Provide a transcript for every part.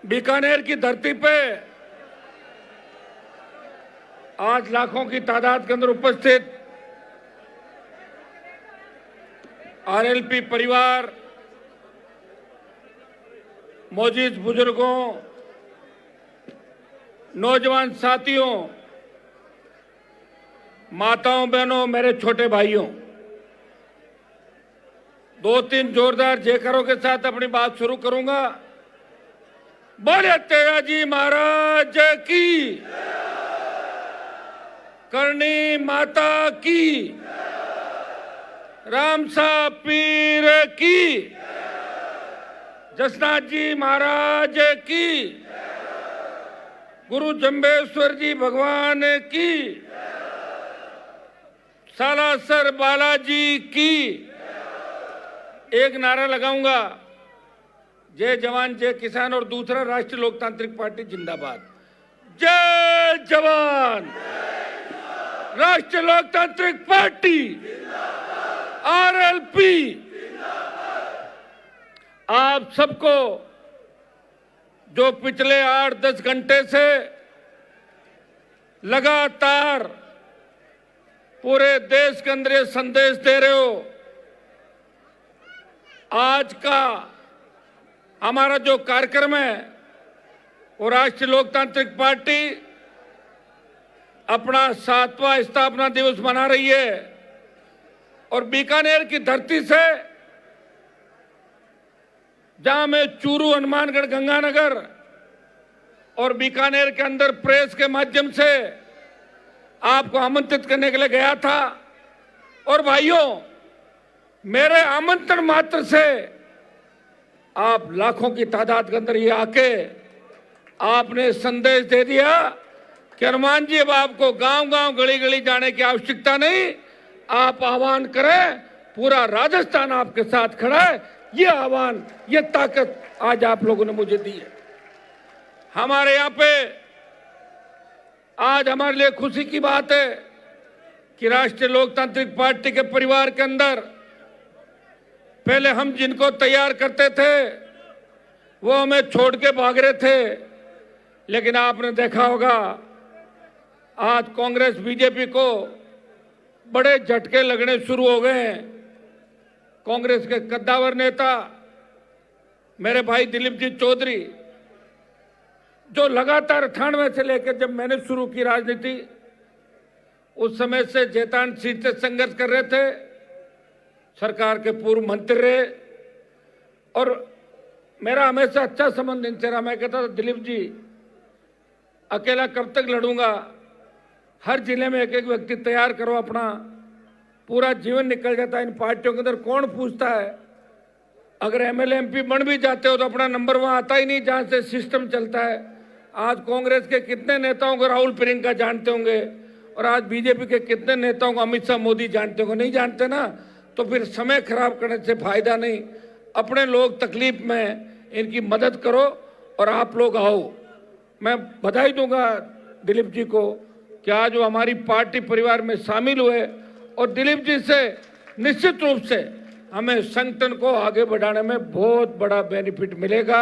बीकानेर की धरती पे आज लाखों की तादाद के अंदर उपस्थित आरएलपी परिवार, मौजूद बुजुर्गों, नौजवान साथियों, माताओं बहनों, मेरे छोटे भाइयों, 2-3 जोरदार जयकारों के साथ अपनी बात शुरू करूंगा। बोले तेजाजी महाराज की, करणी माता की, रामसा पीर की, जसनाथ जी महाराज की, गुरु जंबेश्वर जी भगवान की, सालासर बालाजी की। एक नारा लगाऊंगा, जय जवान जय किसान, और दूसरा राष्ट्रीय लोकतांत्रिक पार्टी जिंदाबाद। जय जवान, राष्ट्रीय लोकतांत्रिक पार्टी आरएलपी। आप सबको जो पिछले 8-10 घंटे से लगातार पूरे देश के अंदर ये संदेश दे रहे हो, आज का हमारा जो कार्यक्रम है वो राष्ट्रीय लोकतांत्रिक पार्टी अपना 7वां स्थापना दिवस मना रही है और बीकानेर की धरती से, जहां मैं चूरू, हनुमानगढ़, गंगानगर और बीकानेर के अंदर प्रेस के माध्यम से आपको आमंत्रित करने के लिए गया था, और भाइयों, मेरे आमंत्रण मात्र से आप लाखों की तादाद के अंदर ये आके आपने संदेश दे दिया कि हनुमान जी, अब आपको गांव-गांव, गली-गली जाने की आवश्यकता नहीं, आप आह्वान करें, पूरा राजस्थान आपके साथ खड़ा है। ये आह्वान, ये ताकत आज आप लोगों ने मुझे दी है। हमारे यहाँ पे आज हमारे लिए खुशी की बात है कि राष्ट्रीय लोकतांत्रिक पार्टी के परिवार के अंदर पहले हम जिनको तैयार करते थे वो हमें छोड़ के भाग रहे थे, लेकिन आपने देखा होगा आज कांग्रेस बीजेपी को बड़े झटके लगने शुरू हो गए हैं। कांग्रेस के कद्दावर नेता मेरे भाई दिलीप जी चौधरी, जो लगातार 98 से लेकर जब मैंने शुरू की राजनीति, उस समय से जैतान सीट से संघर्ष कर रहे थे, सरकार के पूर्व मंत्री रहे, और मेरा हमेशा अच्छा संबंध इनसे रहा। मैं कहता था, दिलीप जी अकेला कब तक लड़ूंगा, हर जिले में एक एक व्यक्ति तैयार करो, अपना पूरा जीवन निकल जाता है इन पार्टियों के अंदर। कौन पूछता है, अगर एमएलए एमपी बन भी जाते हो तो अपना नंबर वहां आता ही नहीं जहां से सिस्टम चलता है। आज कांग्रेस के कितने नेताओं को राहुल प्रियंका जानते होंगे, और आज बीजेपी के कितने नेताओं को अमित शाह मोदी जानते होंगे? नहीं जानते ना, तो फिर समय खराब करने से फायदा नहीं। अपने लोग तकलीफ में, इनकी मदद करो और आप लोग आओ। मैं बधाई दूंगा दिलीप जी को कि आज वो हमारी पार्टी परिवार में शामिल हुए, और दिलीप जी से निश्चित रूप से हमें संगठन को आगे बढ़ाने में बहुत बड़ा बेनिफिट मिलेगा।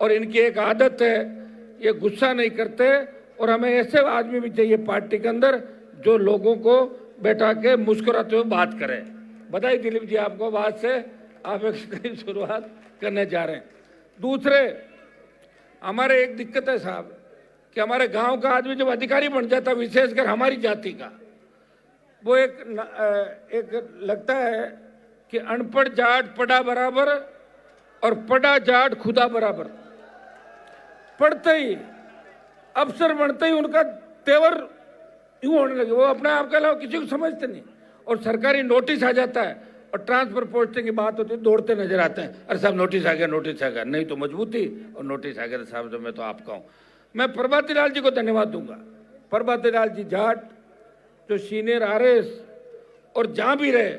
और इनकी एक आदत है, ये गुस्सा नहीं करते, और हमें ऐसे आदमी भी चाहिए पार्टी के अंदर जो लोगों को बैठा के मुस्कुराते हुए बात करें। बधाई दिलीप जी आपको, बात से आप एक नई शुरुआत करने जा रहे हैं। दूसरे, हमारे एक दिक्कत है साहब कि हमारे गांव का आदमी जब अधिकारी बन जाता, विशेषकर हमारी जाति का, वो एक लगता है कि अनपढ़ जाट पढ़ा बराबर और पढ़ा जाट खुदा बराबर। पढ़ते ही, अफसर बनते ही उनका तेवर यूं होने लगे, वो अपने आप के अलावा किसी को समझते नहीं, और सरकारी नोटिस आ जाता है और ट्रांसफर पोस्टिंग की बात होती है, दौड़ते नजर आते हैं, अरे साहब नोटिस आ गया, नोटिस आ गया, नहीं तो मजबूती, और नोटिस आ गया साहब, जो मैं तो आपका हूँ। मैं प्रभाती लाल जी को धन्यवाद दूंगा। प्रभाती लाल जी जाट, जो सीनियर आरएस, और जहां भी रहे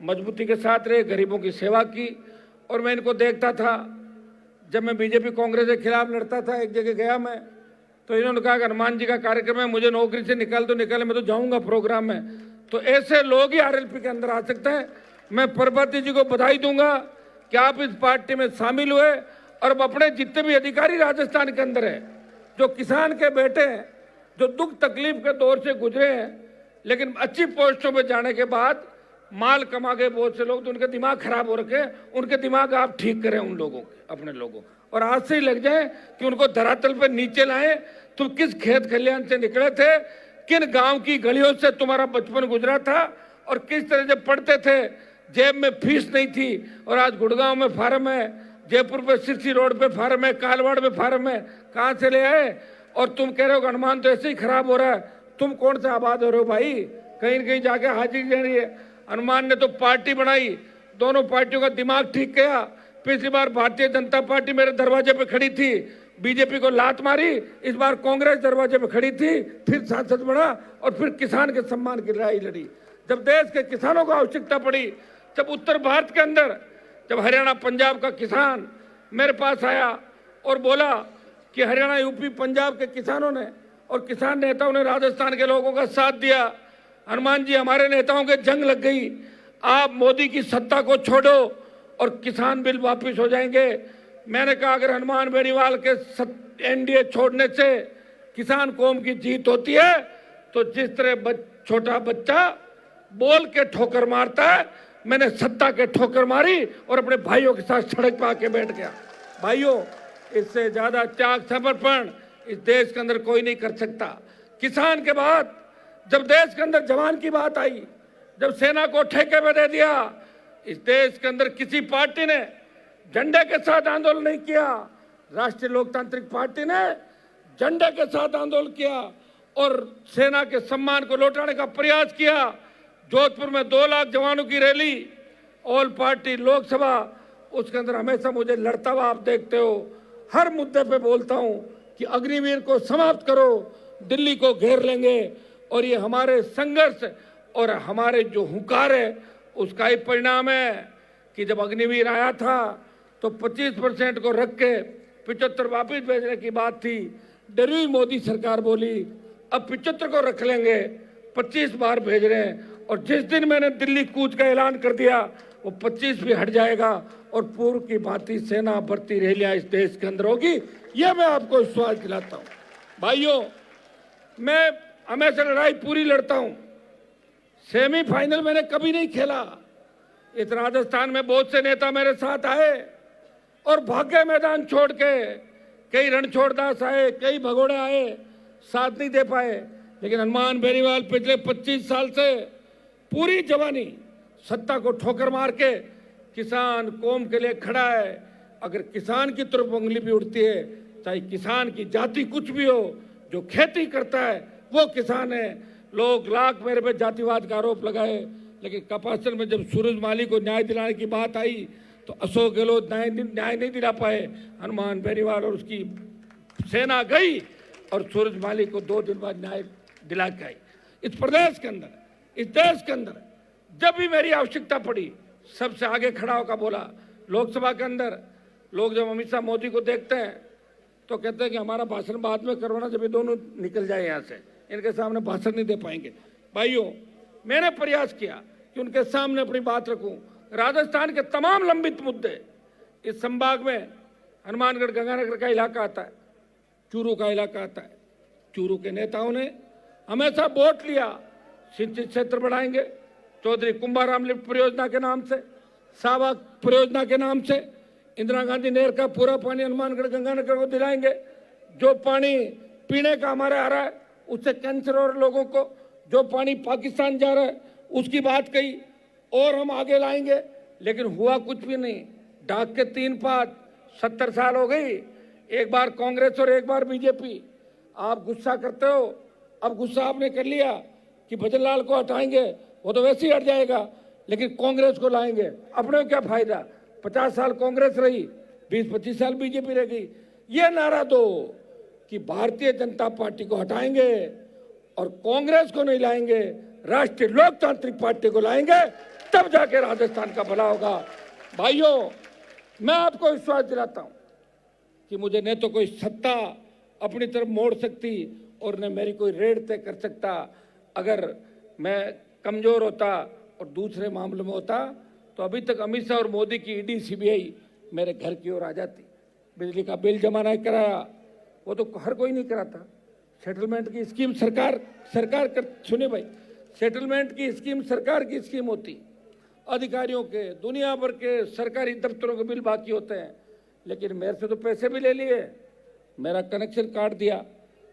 मजबूती के साथ रहे, गरीबों की सेवा की। और मैं इनको देखता था, जब मैं बीजेपी कांग्रेस के खिलाफ लड़ता था, एक जगह गया मैं, तो इन्होंने कहा कि हनुमान जी का कार्यक्रम है, मुझे नौकरी से निकाल दो, निकाले, मैं तो जाऊंगा प्रोग्राम में। तो ऐसे लोग ही आरएलपी के अंदर आ सकते हैं। मैं प्रभाती जी को बधाई दूंगा कि आप इस पार्टी में शामिल हुए, और अब अपने जितने भी अधिकारी राजस्थान के अंदर है, जो किसान के बेटे हैं, जो दुख तकलीफ के दौर से गुजरे हैं, लेकिन अच्छी पोस्टों पे जाने के बाद माल कमा गए बहुत से लोग, तो उनके दिमाग खराब हो रखे, उनके दिमाग आप ठीक करें, उन लोगों के, अपने लोगों, और आज से ही लग जाए कि उनको धरातल पे नीचे लाएं। तुम किस खेत खलिहान से निकले थे, किन गांव की गलियों से तुम्हारा बचपन गुजरा था, और किस तरह से पढ़ते थे, जेब में फीस नहीं थी, और आज गुड़गांव में फार्म है, जयपुर पे सिरसी रोड पे फार्म है, कालवाड़ में फार्म है, कहाँ से ले आए? और तुम कह रहे हो हनुमान तो ऐसे ही खराब हो रहा है। तुम कौन से आबाद हो रहे हो भाई? कहीं न कहीं जाके हाजिरी देनी है। हनुमान ने तो पार्टी बनाई, दोनों पार्टियों का दिमाग ठीक किया। पिछली बार भारतीय जनता पार्टी मेरे दरवाजे पे खड़ी थी, बीजेपी को लात मारी, इस बार कांग्रेस दरवाजे पे खड़ी थी, फिर सांसद बना और फिर किसान के सम्मान की लड़ाई लड़ी। जब देश के किसानों को आवश्यकता पड़ी, जब उत्तर भारत के अंदर, जब हरियाणा पंजाब का किसान मेरे पास आया और बोला कि हरियाणा यूपी पंजाब के किसानों ने और किसान नेताओं ने राजस्थान के लोगों का साथ दिया, हनुमान जी हमारे नेताओं के जंग लग गई, आप मोदी की सत्ता को छोड़ो और किसान बिल वापस हो जाएंगे। मैंने कहा अगर हनुमान बेनीवाल के एनडीए छोड़ने से किसान कौम की जीत होती है, तो जिस तरह छोटा बच्चा बोल के ठोकर मारता है, मैंने सत्ता के ठोकर मारी और अपने भाइयों के साथ सड़क पर आके बैठ गया। भाइयों, इससे ज्यादा त्याग समर्पण इस देश के अंदर कोई नहीं कर सकता। किसान के बाद जब देश के अंदर जवान की बात आई, जब सेना को ठेके में दे दिया, इस देश के अंदर किसी पार्टी ने झंडे के साथ आंदोलन नहीं किया। राष्ट्रीय लोकतांत्रिक पार्टी ने झंडे के साथ आंदोलन किया और सेना के सम्मान को लौटाने का प्रयास किया। जोधपुर में 2 लाख जवानों की रैली, ऑल पार्टी लोकसभा, उसके अंदर हमेशा मुझे लड़ता हुआ आप देखते हो। हर मुद्दे पे बोलता हूं कि अग्निवीर को समाप्त करो, दिल्ली को घेर लेंगे, और ये हमारे संघर्ष और हमारे जो हुंकार है उसका ही परिणाम है कि जब अग्निवीर आया था तो 25% को रख के 75 वापिस भेजने की बात थी। डरी हुई मोदी सरकार बोली अब 75 को रख लेंगे, 25 बार भेज रहे हैं, और जिस दिन मैंने दिल्ली कूच का ऐलान कर दिया वो 25 भी हट जाएगा और पूर्व की भांति सेना भर्ती रैलियां इस देश के अंदर होगी। यह मैं आपको विश्वास दिलाता हूं। भाइयों, मैं हमेशा लड़ाई पूरी लड़ता हूं। सेमीफाइनल मैंने कभी नहीं खेला। इस राजस्थान में बहुत से नेता मेरे साथ आए और भाग्य मैदान छोड़ के, कई रणछोड़दास आए, कई भगोड़े आए, साथ नहीं दे पाए। लेकिन हनुमान बेनीवाल पिछले 25 साल से पूरी जवानी सत्ता को ठोकर मार के किसान कौम के लिए खड़ा है। अगर किसान की तरफ उंगली भी उठती है, चाहे किसान की जाति कुछ भी हो, जो खेती करता है वो किसान है। लोग लाख मेरे पे जातिवाद का आरोप लगाए, लेकिन कपासन में जब सूरजमाली को न्याय दिलाने की बात आई तो अशोक गहलोत न्याय नहीं दिला पाए। हनुमान बेनीवाल और उसकी सेना गई और सूरजमाली को 2 दिन बाद न्याय दिला के आई। इस प्रदेश के अंदर, इस देश के अंदर जब भी मेरी आवश्यकता पड़ी, सबसे आगे खड़ा होकर बोला। लोकसभा के अंदर लोग जब अमित शाह मोदी को देखते हैं तो कहते हैं कि हमारा भाषण बाद में करवाना, जब ये दोनों निकल जाए यहाँ से, इनके सामने भाषण नहीं दे पाएंगे। भाइयों, मैंने प्रयास किया कि उनके सामने अपनी बात रखूं। राजस्थान के तमाम लंबित मुद्दे, इस संभाग में हनुमानगढ़ गंगानगर का इलाका आता है, चूरू का इलाका आता है। चूरू के नेताओं ने हमेशा वोट लिया, सिंचित क्षेत्र बढ़ाएंगे, चौधरी कुंभाराम लिफ्ट परियोजना के नाम से, सावा परियोजना के नाम से, इंदिरा गांधी नहर का पूरा पानी हनुमानगढ़ गंगानगर को दिलाएंगे। जो पानी पीने का हमारे आ रहा है उससे कैंसर और लोगों को, जो पानी पाकिस्तान जा रहा है उसकी बात कही, और हम आगे लाएंगे। लेकिन हुआ कुछ भी नहीं। डाक के 3 पात, 70 साल हो गई, एक बार कांग्रेस और एक बार बीजेपी। आप गुस्सा करते हो, अब गुस्सा आपने कर लिया कि भजनलाल को हटाएंगे, वो तो वैसे ही हट जाएगा, लेकिन कांग्रेस को लाएंगे। अपने क्या फायदा? 50 साल कांग्रेस रही, 20-25 साल बीजेपी रह गई। ये नारा दो कि भारतीय जनता पार्टी को हटाएंगे और कांग्रेस को नहीं लाएंगे, राष्ट्रीय लोकतांत्रिक पार्टी को लाएंगे, तब जाके राजस्थान का भला होगा। भाइयों, मैं आपको विश्वास दिलाता हूं कि मुझे न तो कोई सत्ता अपनी तरफ मोड़ सकती और न मेरी कोई रेड तय कर सकता। अगर मैं कमजोर होता और दूसरे मामलों में होता तो अभी तक अमित शाह और मोदी की ईडी सीबीआई मेरे घर की ओर आ जाती। बिजली का बिल जमा नहीं कराया, वो तो हर कोई नहीं कराता। सेटलमेंट की स्कीम सरकार कर, सुनिए भाई, सेटलमेंट की स्कीम सरकार की स्कीम होती। अधिकारियों के, दुनिया भर के सरकारी दफ्तरों के बिल बाकी होते हैं, लेकिन मेरे से तो पैसे भी ले लिए, मेरा कनेक्शन काट दिया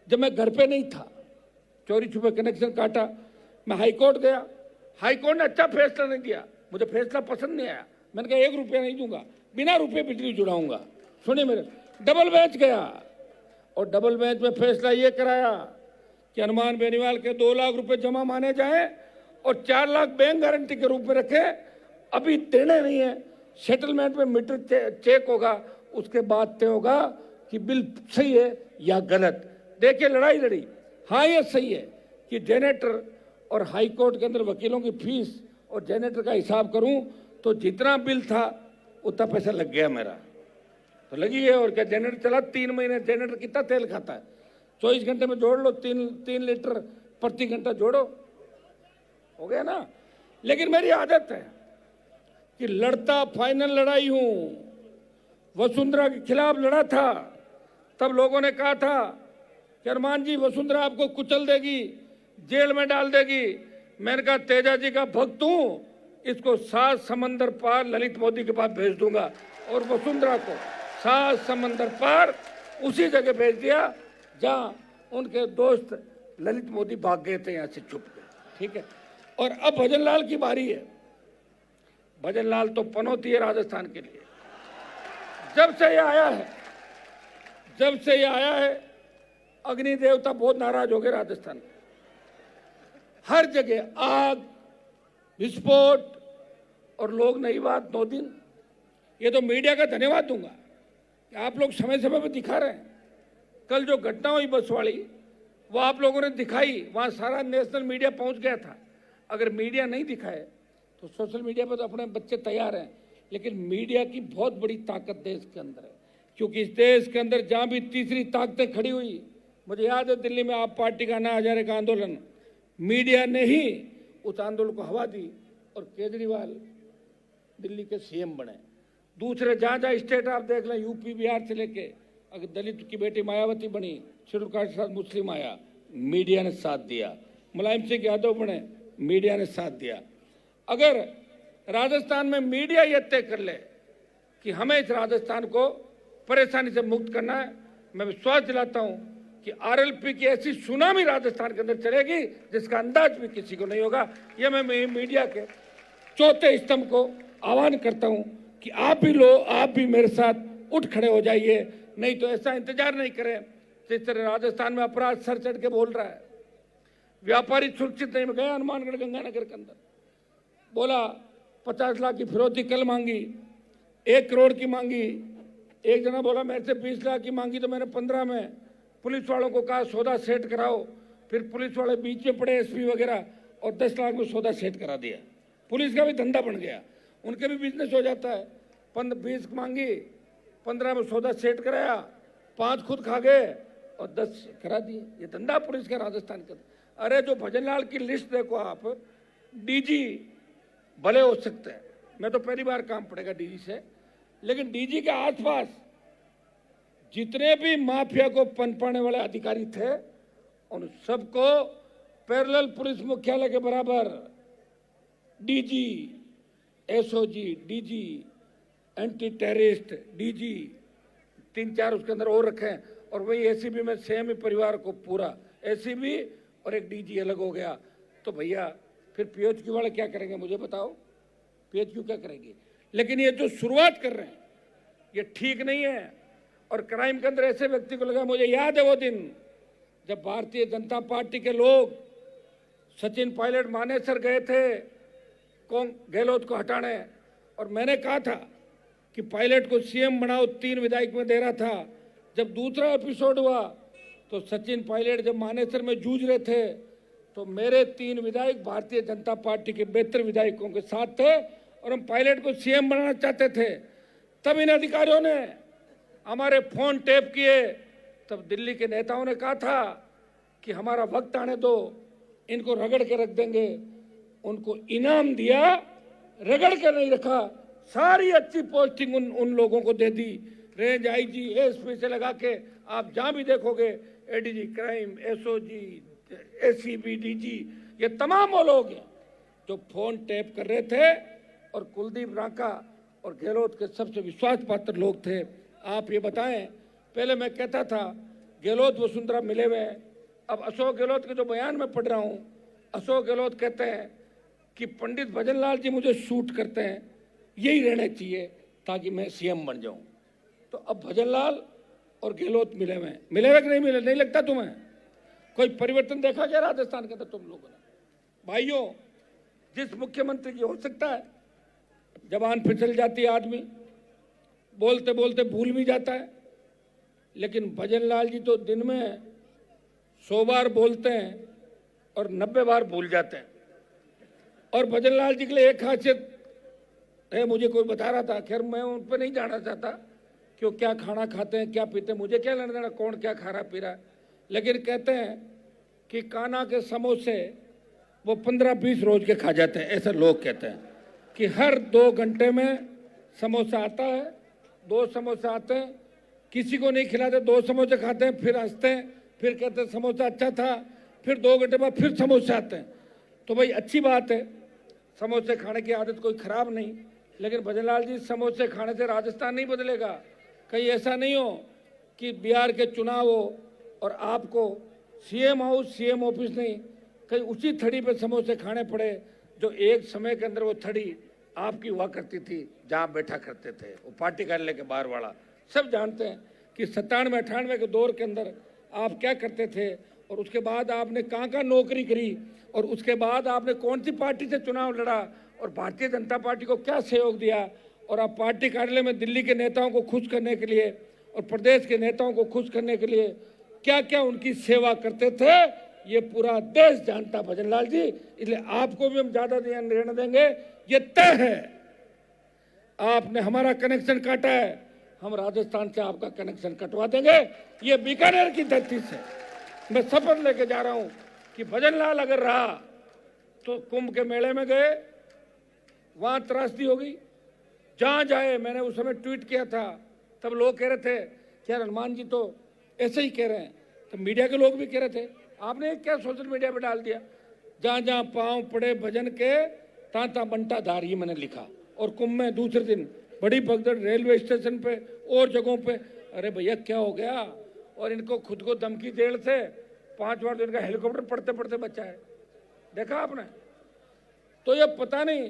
जब मैं घर पे नहीं था, चोरी छुपे कनेक्शन काटा। मैं हाईकोर्ट गया, हाईकोर्ट ने अच्छा फैसला नहीं दिया, मुझे फैसला पसंद नहीं आया। मैंने कहा 1 रुपया नहीं दूंगा, बिना रुपये बिजली जुड़ाऊंगा। सुनिए मेरे, डबल बेंच गया और डबल बेंच में फैसला ये कराया कि हनुमान बेनीवाल के 2 लाख रुपए जमा माने जाए और 4 लाख बैंक गारंटी के रूप में रखे। अभी देने नहीं है, सेटलमेंट में मीटर चेक होगा, उसके बाद तय होगा कि बिल सही है या गलत। देखिए लड़ाई लड़ी, हाँ ये सही है कि जनरेटर और हाई कोर्ट के अंदर वकीलों की फीस और जनरेटर का हिसाब करूं तो जितना बिल था उतना पैसा लग गया मेरा, तो लगी है। और क्या, जनरेटर चला 3 महीने, जनरेटर कितना तेल खाता है, 24 घंटे में जोड़ लो, 3 लीटर प्रति घंटा जोड़ो, हो गया ना। लेकिन मेरी आदत है कि लड़ता फाइनल लड़ाई हूं। वसुंधरा के खिलाफ लड़ा था, तब लोगों ने कहा था कि हनुमान जी वसुंधरा आपको कुचल देगी, जेल में डाल देगी। मैंने कहा तेजा जी का भक्त हूं, इसको 7 समंदर पार ललित मोदी के पास भेज दूंगा। और वसुंधरा को 7 समंदर पार उसी जगह भेज दिया जहां उनके दोस्त ललित मोदी भाग गए थे, यहां से छुप गए, ठीक है। और अब भजनलाल की बारी है। भजनलाल तो पनौती है राजस्थान के लिए। जब से ये आया है अग्नि देवता बहुत नाराज हो गए राजस्थान में। हर जगह आग, विस्फोट और लोग नई बात 9 दिन। ये तो मीडिया का धन्यवाद दूंगा कि आप लोग समय समय पर दिखा रहे हैं। कल जो घटना हुई बस वाली, वो आप लोगों ने दिखाई, वहां सारा नेशनल मीडिया पहुंच गया था। अगर मीडिया नहीं दिखाए तो सोशल मीडिया पर तो अपने बच्चे तैयार हैं, लेकिन मीडिया की बहुत बड़ी ताकत देश के अंदर है। क्योंकि इस देश के अंदर जहां भी तीसरी ताकतें खड़ी हुई, मुझे याद है दिल्ली में आप पार्टी का 9 हज़ार का आंदोलन, मीडिया ने ही उस आंदोलन को हवा दी और केजरीवाल दिल्ली के सीएम बने। दूसरे जहां जहां स्टेट आप देख लें, यूपी बिहार से लेके, अगर दलित की बेटी मायावती बनी, शेड्यूल कास्ट के साथ मुस्लिम आया, मीडिया ने साथ दिया। मुलायम सिंह यादव बने, मीडिया ने साथ दिया। अगर राजस्थान में मीडिया यह तय कर ले कि हमें इस राजस्थान को परेशानी से मुक्त करना है, मैं विश्वास दिलाता हूं कि आरएलपी की ऐसी सुनामी राजस्थान के अंदर चलेगी जिसका अंदाज भी किसी को नहीं होगा। यह मैं मीडिया के चौथे स्तंभ को आह्वान करता हूं कि आप भी मेरे साथ उठ खड़े हो जाइए। नहीं तो ऐसा इंतजार नहीं करें जिस तरह राजस्थान में अपराध सर चढ़ के बोल रहा है। व्यापारी सुरक्षित नहीं गया हनुमानगढ़ गंगानगर के अंदर, बोला 50 लाख की फिरौती कल मांगी, 1 करोड़ की मांगी। एक जना बोला मेरे से 20 लाख की मांगी तो मैंने 15 में पुलिस वालों को कहा सौदा सेट कराओ। फिर पुलिस वाले बीच में पड़े, एसपी वगैरह, और 10 लाख में सौदा सेट करा दिया। पुलिस का भी धंधा बन गया, उनके भी बिजनेस हो जाता है। 20 मांगी, 15 में सौदा सेट कराया, 5 खुद खा गए और 10 करा दिए। ये धंधा पुलिस का राजस्थान का। अरे जो भजनलाल की लिस्ट देखो आप, डीजी भले हो सकते हैं, मैं तो पहली बार काम पड़ेगा डीजी से, लेकिन डीजी के आसपास जितने भी माफिया को पनपाने वाले अधिकारी थे उन सबको पैरेलल पुलिस मुख्यालय के बराबर DG, SOG, DG, anti terrorist DG, 3-4 उसके अंदर और रखे हैं। और वही एसीबी में सेम ही परिवार को पूरा एसीबी और एक डीजी अलग हो गया। तो भैया फिर पीएचक्यू वाले क्या करेंगे मुझे बताओ, पीएचक्यू क्या करेंगे? लेकिन ये जो शुरुआत कर रहे हैं ये ठीक नहीं है। और क्राइम के अंदर ऐसे व्यक्ति को लगा, मुझे याद है वो दिन जब भारतीय जनता पार्टी के लोग सचिन पायलट मानेसर गए थे गहलोत को हटाने, और मैंने कहा था कि पायलट को सीएम बनाओ, 3 विधायक में दे रहा था। जब दूसरा एपिसोड हुआ तो सचिन पायलट जब मानेसर में जूझ रहे थे तो मेरे 3 विधायक भारतीय जनता पार्टी के बेहतर विधायकों के साथ थे और हम पायलट को सीएम बनाना चाहते थे। तब इन अधिकारियों ने हमारे फोन टेप किए। तब दिल्ली के नेताओं ने कहा था कि हमारा वक्त आने दो, इनको रगड़ के रख देंगे। उनको इनाम दिया, रगड़ के नहीं रखा। सारी अच्छी पोस्टिंग उन लोगों को दे दी रेंज आईजी एसपी से लगा के आप जहां भी देखोगे, ADG crime, SOG, ACB, DG, ये तमाम वो लोग हैं जो फोन टैप कर रहे थे और कुलदीप रांका और गहलोत के सबसे विश्वास पात्र लोग थे। आप ये बताएं, पहले मैं कहता था गहलोत वसुंधरा मिले हुए हैं, अब अशोक गहलोत के जो बयान में पढ़ रहा हूं, अशोक गहलोत कहते हैं कि पंडित भजन लाल जी मुझे शूट करते हैं, यही रहना चाहिए ताकि मैं सीएम बन जाऊं। तो अब भजन लाल और गहलोत मिले हुए हैं, मिले हुए कि नहीं मिले? नहीं लगता तुम्हें? कोई परिवर्तन देखा क्या राजस्थान के अंदर तुम लोगों ने? भाइयों, जिस मुख्यमंत्री की हो सकता है जबान फिसल जाती है, आदमी बोलते बोलते भूल भी जाता है, लेकिन भजन लाल जी तो दिन में 100 बार बोलते हैं और 90 बार भूल जाते हैं। और भजन लाल जी के लिए एक खासियत है, मुझे कोई बता रहा था, खैर मैं उन पर नहीं जाना चाहता कि वो क्या खाना खाते हैं, क्या पीते हैं, मुझे क्या लेना देना कौन क्या खा रहा पी रहा है, लेकिन कहते हैं कि कान्हा के समोसे वो 15-20 रोज के खा जाते हैं। ऐसा लोग कहते हैं कि हर 2 घंटे में समोसा आता है, 2 समोसा आते हैं, किसी को नहीं खिलाते, 2 समोसे खाते हैं, फिर हंसते हैं, फिर कहते हैं समोसा अच्छा था, फिर 2 घंटे बाद फिर समोसे आते हैं। तो भाई अच्छी बात है, समोसे खाने की आदत कोई खराब नहीं, लेकिन भजनलाल जी समोसे खाने से राजस्थान नहीं बदलेगा। कहीं ऐसा नहीं हो कि बिहार के चुनाव हो और आपको सीएम हाउस, सीएम ऑफिस नहीं, कहीं उसी थड़ी पे समोसे खाने पड़े जो एक समय के अंदर वो थड़ी आपकी हुआ करती थी, जहां बैठा करते थे वो पार्टी कार्यालय के बाहर वाला। सब जानते हैं कि 97-98 के दौर के अंदर आप क्या करते थे और उसके बाद आपने कहाँ नौकरी करी और उसके बाद आपने कौन सी पार्टी से चुनाव लड़ा और भारतीय जनता पार्टी को क्या सहयोग दिया, और आप पार्टी कार्यालय में दिल्ली के नेताओं को खुश करने के लिए और प्रदेश के नेताओं को खुश करने के लिए क्या क्या उनकी सेवा करते थे, ये पूरा देश जानता भजनलाल जी। इसलिए आपको भी हम ज्यादा ध्यान रहने देंगे, ये तय है। आपने हमारा कनेक्शन काटा है, हम राजस्थान से आपका कनेक्शन कटवा देंगे। ये बीकानेर की धरती से मैं शपथ लेके जा रहा हूं कि भजनलाल अगर रहा तो कुंभ के मेले में गए, वहां त्रासदी हो गई, जहां जाए, मैंने उस समय ट्वीट किया था, तब लोग कह रहे थे कि यार हनुमान जी तो ऐसे ही कह रहे हैं, तो मीडिया के लोग भी कह रहे थे, आपने क्या सोशल मीडिया पे डाल दिया, जहां जहां पांव पड़े भजन के तांता बंटा धार, ये मैंने लिखा। और कुंभ में दूसरे दिन बड़ी भगदड़ रेलवे स्टेशन पे और जगहों पे, अरे भैया क्या हो गया? और इनको खुद को धमकी देने से 5 बार तो इनका हेलीकॉप्टर पड़ते पड़ते बचा है, देखा आपने? तो ये पता नहीं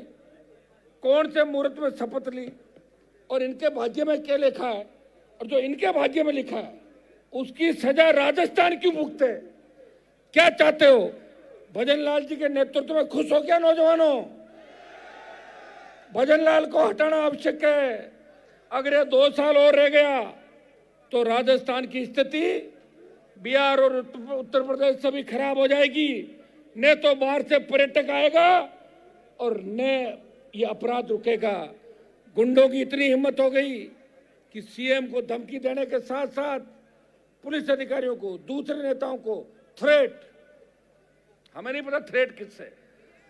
कौन से मुहूर्त में शपथ ली और इनके भाग्य में क्या लिखा है, और जो इनके भाग्य में लिखा है उसकी सजा राजस्थान क्यों भुगते? क्या चाहते हो? भजनलाल जी के नेतृत्व में खुश हो क्या नौजवानों? भजनलाल को हटाना आवश्यक है। अगर ये 2 साल और रह गया तो राजस्थान की स्थिति बिहार और उत्तर प्रदेश से भी खराब हो जाएगी। न तो बाहर से पर्यटक आएगा और न ये अपराध रुकेगा। गुंडों की इतनी हिम्मत हो गई कि सीएम को धमकी देने के साथ साथ पुलिस अधिकारियों को, दूसरे नेताओं को थ्रेट, हमें नहीं पता थ्रेट किससे,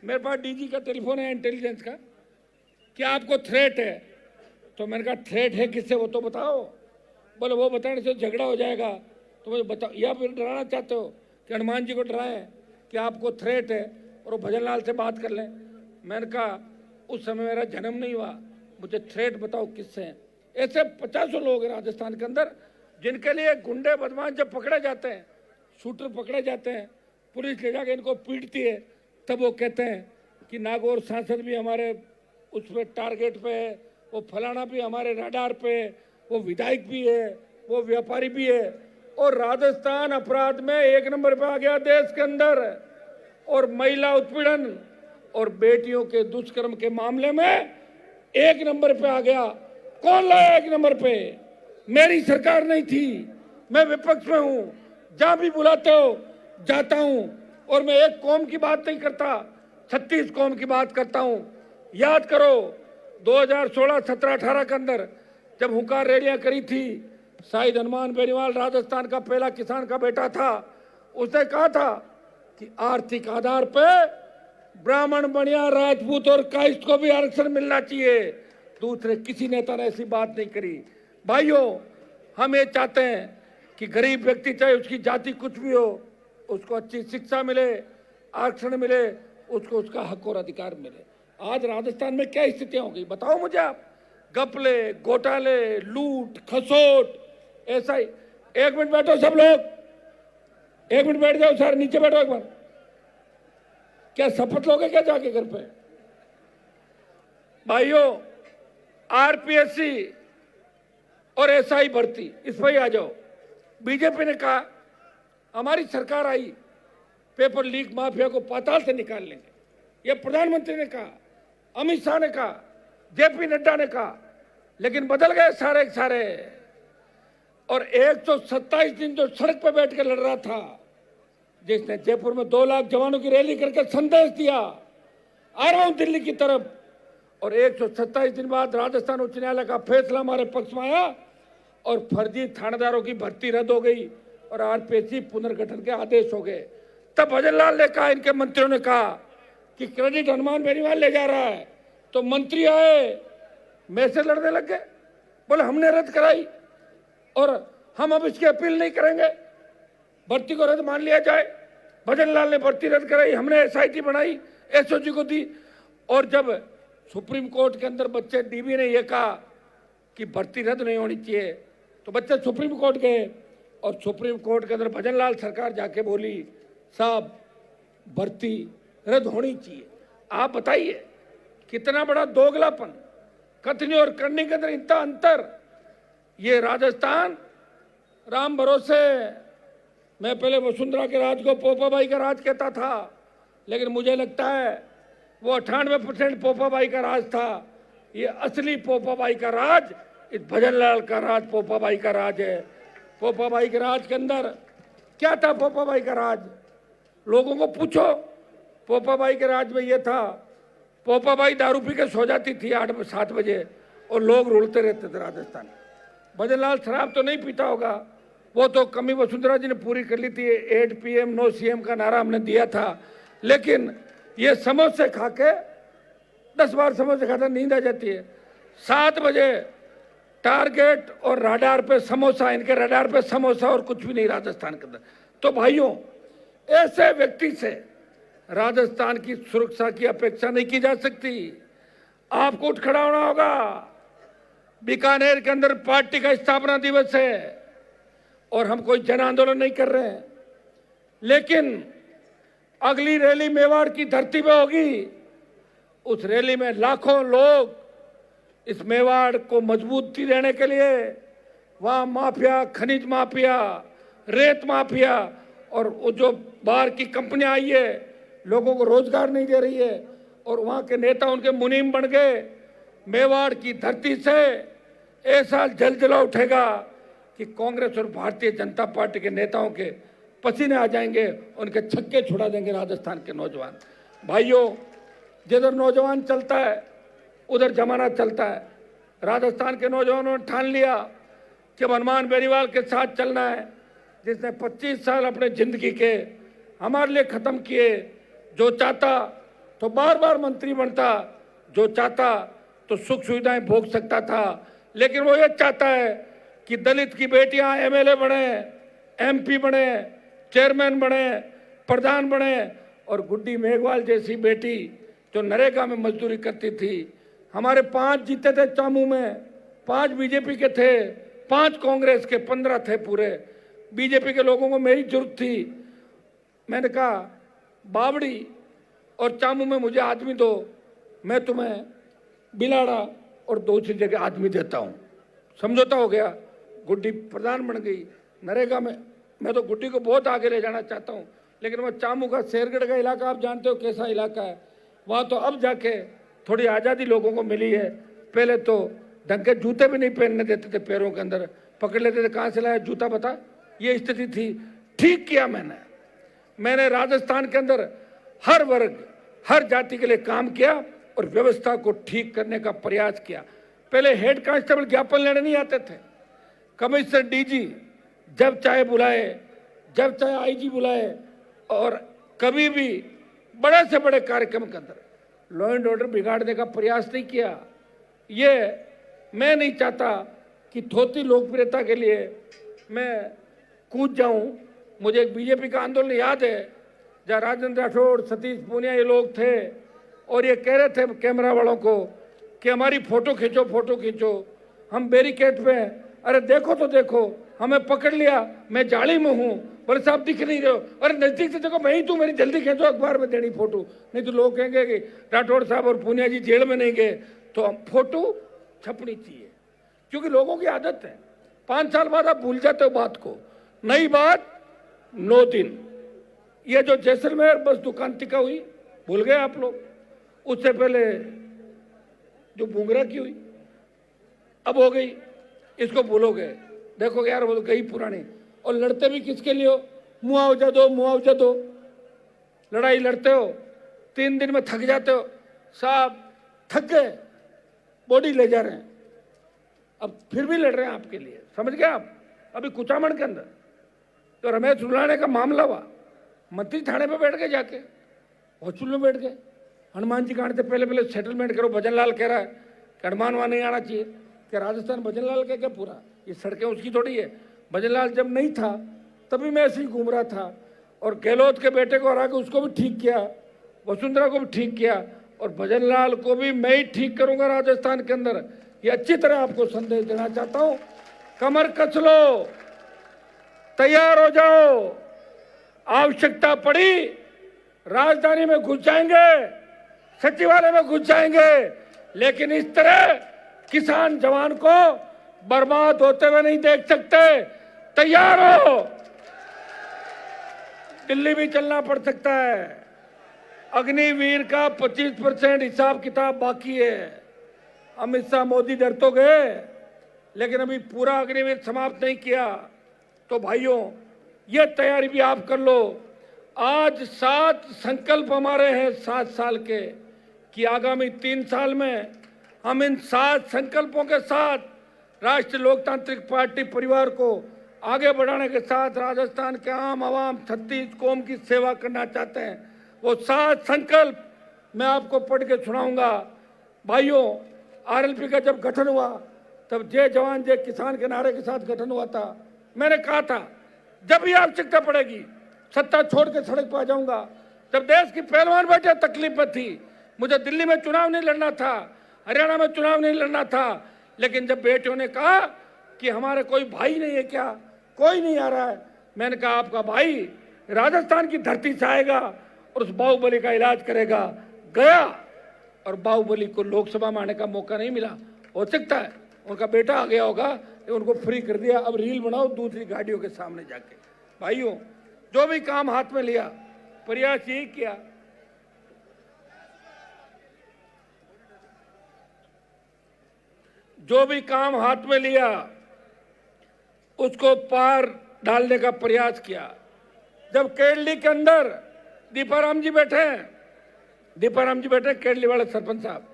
मेरे पास डीजी का टेलीफोन है इंटेलिजेंस का, क्या आपको थ्रेट है? तो मैंने कहा थ्रेट है किससे वो तो बताओ। बोले वो बताने से झगड़ा हो जाएगा, तो मुझे बताओ, या फिर डराना चाहते हो कि हनुमान जी को डराएं कि आपको थ्रेट है और वो भजनलाल से बात कर लें? मैंने कहा उस समय मेरा जन्म नहीं हुआ, मुझे थ्रेट बताओ किससे हैं। ऐसे 50 लोग हैं राजस्थान के अंदर जिनके लिए गुंडे बदमाश जब पकड़े जाते हैं, शूटर पकड़े जाते हैं, पुलिस ले जाके इनको पीटती है, तब वो कहते हैं कि नागौर सांसद भी हमारे उस पर टारगेट पे है, वो फलाना भी हमारे रडार पे है, वो विधायक भी है, वो व्यापारी भी है। और राजस्थान अपराध में 1 नंबर पे आ गया देश के अंदर, और महिला उत्पीड़न और बेटियों के दुष्कर्म के मामले में 1 नंबर पे आ गया। कौन लाया 1 नंबर पे? मेरी सरकार नहीं थी, मैं विपक्ष में हूं, जहां भी बुलाते हो जाता हूं, और मैं एक कौम की बात नहीं करता, 36 कौम की बात करता हूं। याद करो 2016, 17, 18 के अंदर जब हुंकार रैलियां करी थी, शायद हनुमान बेनीवाल राजस्थान का पहला किसान का बेटा था, उसने कहा था कि आर्थिक आधार पे ब्राह्मण, बनिया, राजपूत और काइस्ट को भी आरक्षण मिलना चाहिए। दूसरे किसी नेता ने ऐसी बात नहीं करी। भाइयों, हम ये चाहते हैं कि गरीब व्यक्ति चाहे उसकी जाति कुछ भी हो, उसको अच्छी शिक्षा मिले, आरक्षण मिले, उसको उसका हक और अधिकार मिले। आज राजस्थान में क्या स्थितियां हो गई बताओ मुझे आप। घपले, घोटाले, लूट खसोट, ऐसा ही। एक मिनट बैठो सब लोग, एक मिनट बैठ जाओ सर, नीचे बैठो एक बार। क्या शपथ लोगे क्या जाके घर पे? भाइयों, आरपीएससी और एसआई भर्ती, इस पर ही आ जाओ। बीजेपी ने कहा हमारी सरकार आई पेपर लीक माफिया को पाताल से निकाल लेंगे, यह प्रधानमंत्री ने कहा, अमित शाह ने कहा, जेपी नड्डा ने कहा, लेकिन बदल गए सारे के सारे। और 127 दिन जो सड़क पर बैठ कर लड़ रहा था, जिसने जयपुर में 2 लाख जवानों की रैली करके संदेश दिया आ रहा हूं दिल्ली की तरफ, और 127 दिन बाद राजस्थान उच्च न्यायालय का फैसला हमारे पक्ष में आया और फर्जी थानेदारों की भर्ती रद्द हो गई और आरपीएससी पुनर्गठन के आदेश हो गए। तब भजन लाल ने कहा, इनके मंत्रियों ने कहा कि क्रेडिट हनुमान बेनीवाल ले जा रहा है, तो मंत्री आए मैं से लड़ने लग गए, बोले हमने रद्द कराई और हम अब इसकी अपील नहीं करेंगे, भर्ती को रद्द मान लिया जाए। भजन लाल ने भर्ती रद्द कराई, हमने एसआईटी बनाई, एसओजी को दी। और जब सुप्रीम कोर्ट के अंदर बच्चे डीबी ने यह कहा कि भर्ती रद्द नहीं होनी चाहिए, तो बच्चे सुप्रीम कोर्ट गए और सुप्रीम कोर्ट के अंदर भजन लाल सरकार जाके बोली साहब भर्ती रद्द होनी चाहिए। आप बताइए कितना बड़ा दोगलापन, कथनी और करने के अंदर इतना अंतर। ये राजस्थान राम भरोसे, मैं पहले वसुंधरा के राज को पोपाबाई का राज कहता था, लेकिन मुझे लगता है वो 98% पोपाबाई का राज था। ये असली पोपाबाई का राज इस भजन लाल का राज पोपाबाई का राज है। पोपाबाई के राज के अंदर क्या था? पोपाबाई का राज लोगों को पूछो, पोपाबाई के राज में ये था, पोपाबाई दारू पी के सो जाती थी 8-7 बजे और लोग रुलते रहते थे राजस्थान। भजन लाल शराब तो नहीं पीता होगा, वो तो कमी वसुंधरा जी ने पूरी कर ली थी। 8 PM नो CM का नारा हमने दिया था, लेकिन ये समोसे खा के 10 बार समोसे खाता नींद आ जाती है। 7 बजे टारगेट और रडार पे समोसा, इनके रडार पे समोसा और कुछ भी नहीं राजस्थान के अंदर। तो भाइयों, ऐसे व्यक्ति से राजस्थान की सुरक्षा की अपेक्षा नहीं की जा सकती। आपको उठ खड़ा होना होगा। बीकानेर के अंदर पार्टी का स्थापना दिवस है और हम कोई जन आंदोलन नहीं कर रहे हैं, लेकिन अगली रैली मेवाड़ की धरती पे होगी। उस रैली में लाखों लोग इस मेवाड़ को मजबूती देने के लिए, वहां माफिया, खनिज माफिया, रेत माफिया और वो जो बाहर की कंपनियां आई है, लोगों को रोजगार नहीं दे रही है, और वहां के नेता उनके मुनीम बन गए। मेवाड़ की धरती से ऐसा जलजला उठेगा कि कांग्रेस और भारतीय जनता पार्टी के नेताओं के पसीने आ जाएंगे, उनके छक्के छुड़ा देंगे राजस्थान के नौजवान। भाइयों, जिधर नौजवान चलता है उधर जमाना चलता है। राजस्थान के नौजवानों ने ठान लिया कि हनुमान बेनीवाल के साथ चलना है, जिसने 25 साल अपने जिंदगी के हमारे लिए खत्म किए। जो चाहता तो बार बार मंत्री बनता, जो चाहता तो सुख सुविधाएं भोग सकता था, लेकिन वो ये चाहता है कि दलित की बेटियां MLA बने, MP बने, चेयरमैन बने, प्रधान बने, और गुड्डी मेघवाल जैसी बेटी जो नरेगा में मजदूरी करती थी। हमारे 5 जीते थे चामू में, 5 बीजेपी के थे, 5 कांग्रेस के, 15 थे पूरे। बीजेपी के लोगों को मेरी जरूरत थी। मैंने कहा बावड़ी और चामू में मुझे आदमी दो, मैं तुम्हें बिलाड़ा और दूसरी जगह आदमी देता हूँ। समझौता हो गया, गुड्डी प्रधान बन गई नरेगा में। मैं तो गुड्डी को बहुत आगे ले जाना चाहता हूँ, लेकिन वो चामू का शेरगढ़ का इलाका आप जानते हो कैसा इलाका है, वहाँ तो अब जाके थोड़ी आज़ादी लोगों को मिली है। पहले तो ढंग के जूते भी नहीं पहनने देते थे, पैरों के अंदर पकड़ लेते थे, कहाँ से लाया जूता बता, ये स्थिति थी। ठीक किया मैंने राजस्थान के अंदर हर वर्ग, हर जाति के लिए काम किया और व्यवस्था को ठीक करने का प्रयास किया। पहले हेड कांस्टेबल ज्ञापन लेने नहीं आते थे, कमिश्नर DG जब चाहे बुलाए, जब चाहे IG बुलाए, और कभी भी बड़े से बड़े कार्यक्रम के अंदर लॉ एंड ऑर्डर बिगाड़ने का प्रयास नहीं किया। ये मैं नहीं चाहता कि थोती लोकप्रियता के लिए मैं कूद जाऊं। मुझे एक बीजेपी का आंदोलन याद है जहाँ राजेंद्र राठौड़, सतीश पूनिया ये लोग थे और ये कह रहे थे कैमरा वालों को कि हमारी फोटो खींचो, फोटो खींचो। हम बैरिकेड पे हैं, अरे देखो तो देखो, हमें पकड़ लिया, मैं जाली में हूँ, बोले साहब दिख नहीं रहे हो, अरे नजदीक से देखो, मैं ही तू, मेरी जल्दी खींचो, अखबार में देनी फोटो, नहीं तो लोग कहेंगे कि राठौड़ साहब और पूनिया जी जेल में नहीं गए। तो हम फोटो छपनी चाहिए, क्योंकि लोगों की आदत है 5 साल बाद आप भूल जाते हो बात को। नई बात 9 दिन, ये जो जैसलमेर बस दुकान टिका हुई भूल गए आप लोग। उससे पहले जो बुंगरा की हुई अब हो गई, इसको भूलोगे। देखो यार वो तो गई पुरानी। और लड़ते भी किसके लिए हो? मुआवजा दो, मुआवजा दो। लड़ाई लड़ते हो, 3 दिन में थक जाते हो, साहब थक गए, बॉडी ले जा रहे हैं, अब फिर भी लड़ रहे हैं आपके लिए, समझ गए आप। अभी कुचामन के अंदर तो रमेश रुलाने का मामला हुआ, मंत्री थाने पे बैठ गए, जाके हॉस्पिटल में बैठ गए। हनुमान जी कांड से पहले पहले सेटलमेंट करो। भजन लाल कह रहा है कि हनुमान वहाँ नहीं आना चाहिए, कि राजस्थान भजन लाल का क्या पूरा, ये सड़कें उसकी थोड़ी है। भजन लाल जब नहीं था तभी मैं ऐसे ही घूम रहा था, और गहलोत के बेटे को हरा के उसको भी ठीक किया, वसुंधरा को भी ठीक किया, और भजन लाल को भी मैं ही ठीक करूंगा राजस्थान के अंदर। ये अच्छी तरह आपको संदेश देना चाहता हूं। कमर कस लो, तैयार हो जाओ, आवश्यकता पड़ी राजधानी में घुस जाएंगे, सचिवालय में घुस जाएंगे, लेकिन इस तरह किसान जवान को बर्बाद होते हुए नहीं देख सकते। तैयार हो, दिल्ली भी चलना पड़ सकता है। अग्निवीर का 25% हिसाब किताब बाकी है। अमित शाह, मोदी डर तो गए, लेकिन अभी पूरा अग्निवीर समाप्त नहीं किया। तो भाइयों, ये तैयारी भी आप कर लो। आज 7 संकल्प हमारे हैं 7 साल के, कि आगामी 3 साल में हम इन 7 संकल्पों के साथ राष्ट्रीय लोकतांत्रिक पार्टी परिवार को आगे बढ़ाने के साथ राजस्थान के आम आवाम 36 कौम की सेवा करना चाहते हैं। वो 7 संकल्प मैं आपको पढ़ के सुनाऊंगा। भाइयों, आरएलपी का जब गठन हुआ तब जय जवान जय किसान के नारे के साथ गठन हुआ था। मैंने कहा था जब भी आवश्यकता पड़ेगी सत्ता छोड़ के सड़क पर आ जाऊंगा। जब देश की पहलवान बेटियां तकलीफ में थी, मुझे दिल्ली में चुनाव नहीं लड़ना था, हरियाणा में चुनाव नहीं लड़ना था, लेकिन जब बेटियों ने कहा कि हमारे कोई भाई नहीं है क्या, कोई नहीं आ रहा है, मैंने कहा आपका भाई राजस्थान की धरती से आएगा और उस बाहुबली का इलाज करेगा। गया और बाहुबली को लोकसभा में आने का मौका नहीं मिला। हो सकता है उनका बेटा आ गया होगा, उनको फ्री कर दिया। अब रील बनाओ दूसरी गाड़ियों के सामने जाके। भाइयों, जो भी काम हाथ में लिया, प्रयास यही किया जो भी काम हाथ में लिया उसको पार डालने का प्रयास किया। जब केरली के अंदर दीपाराम जी बैठे केरली वाले सरपंच साहब,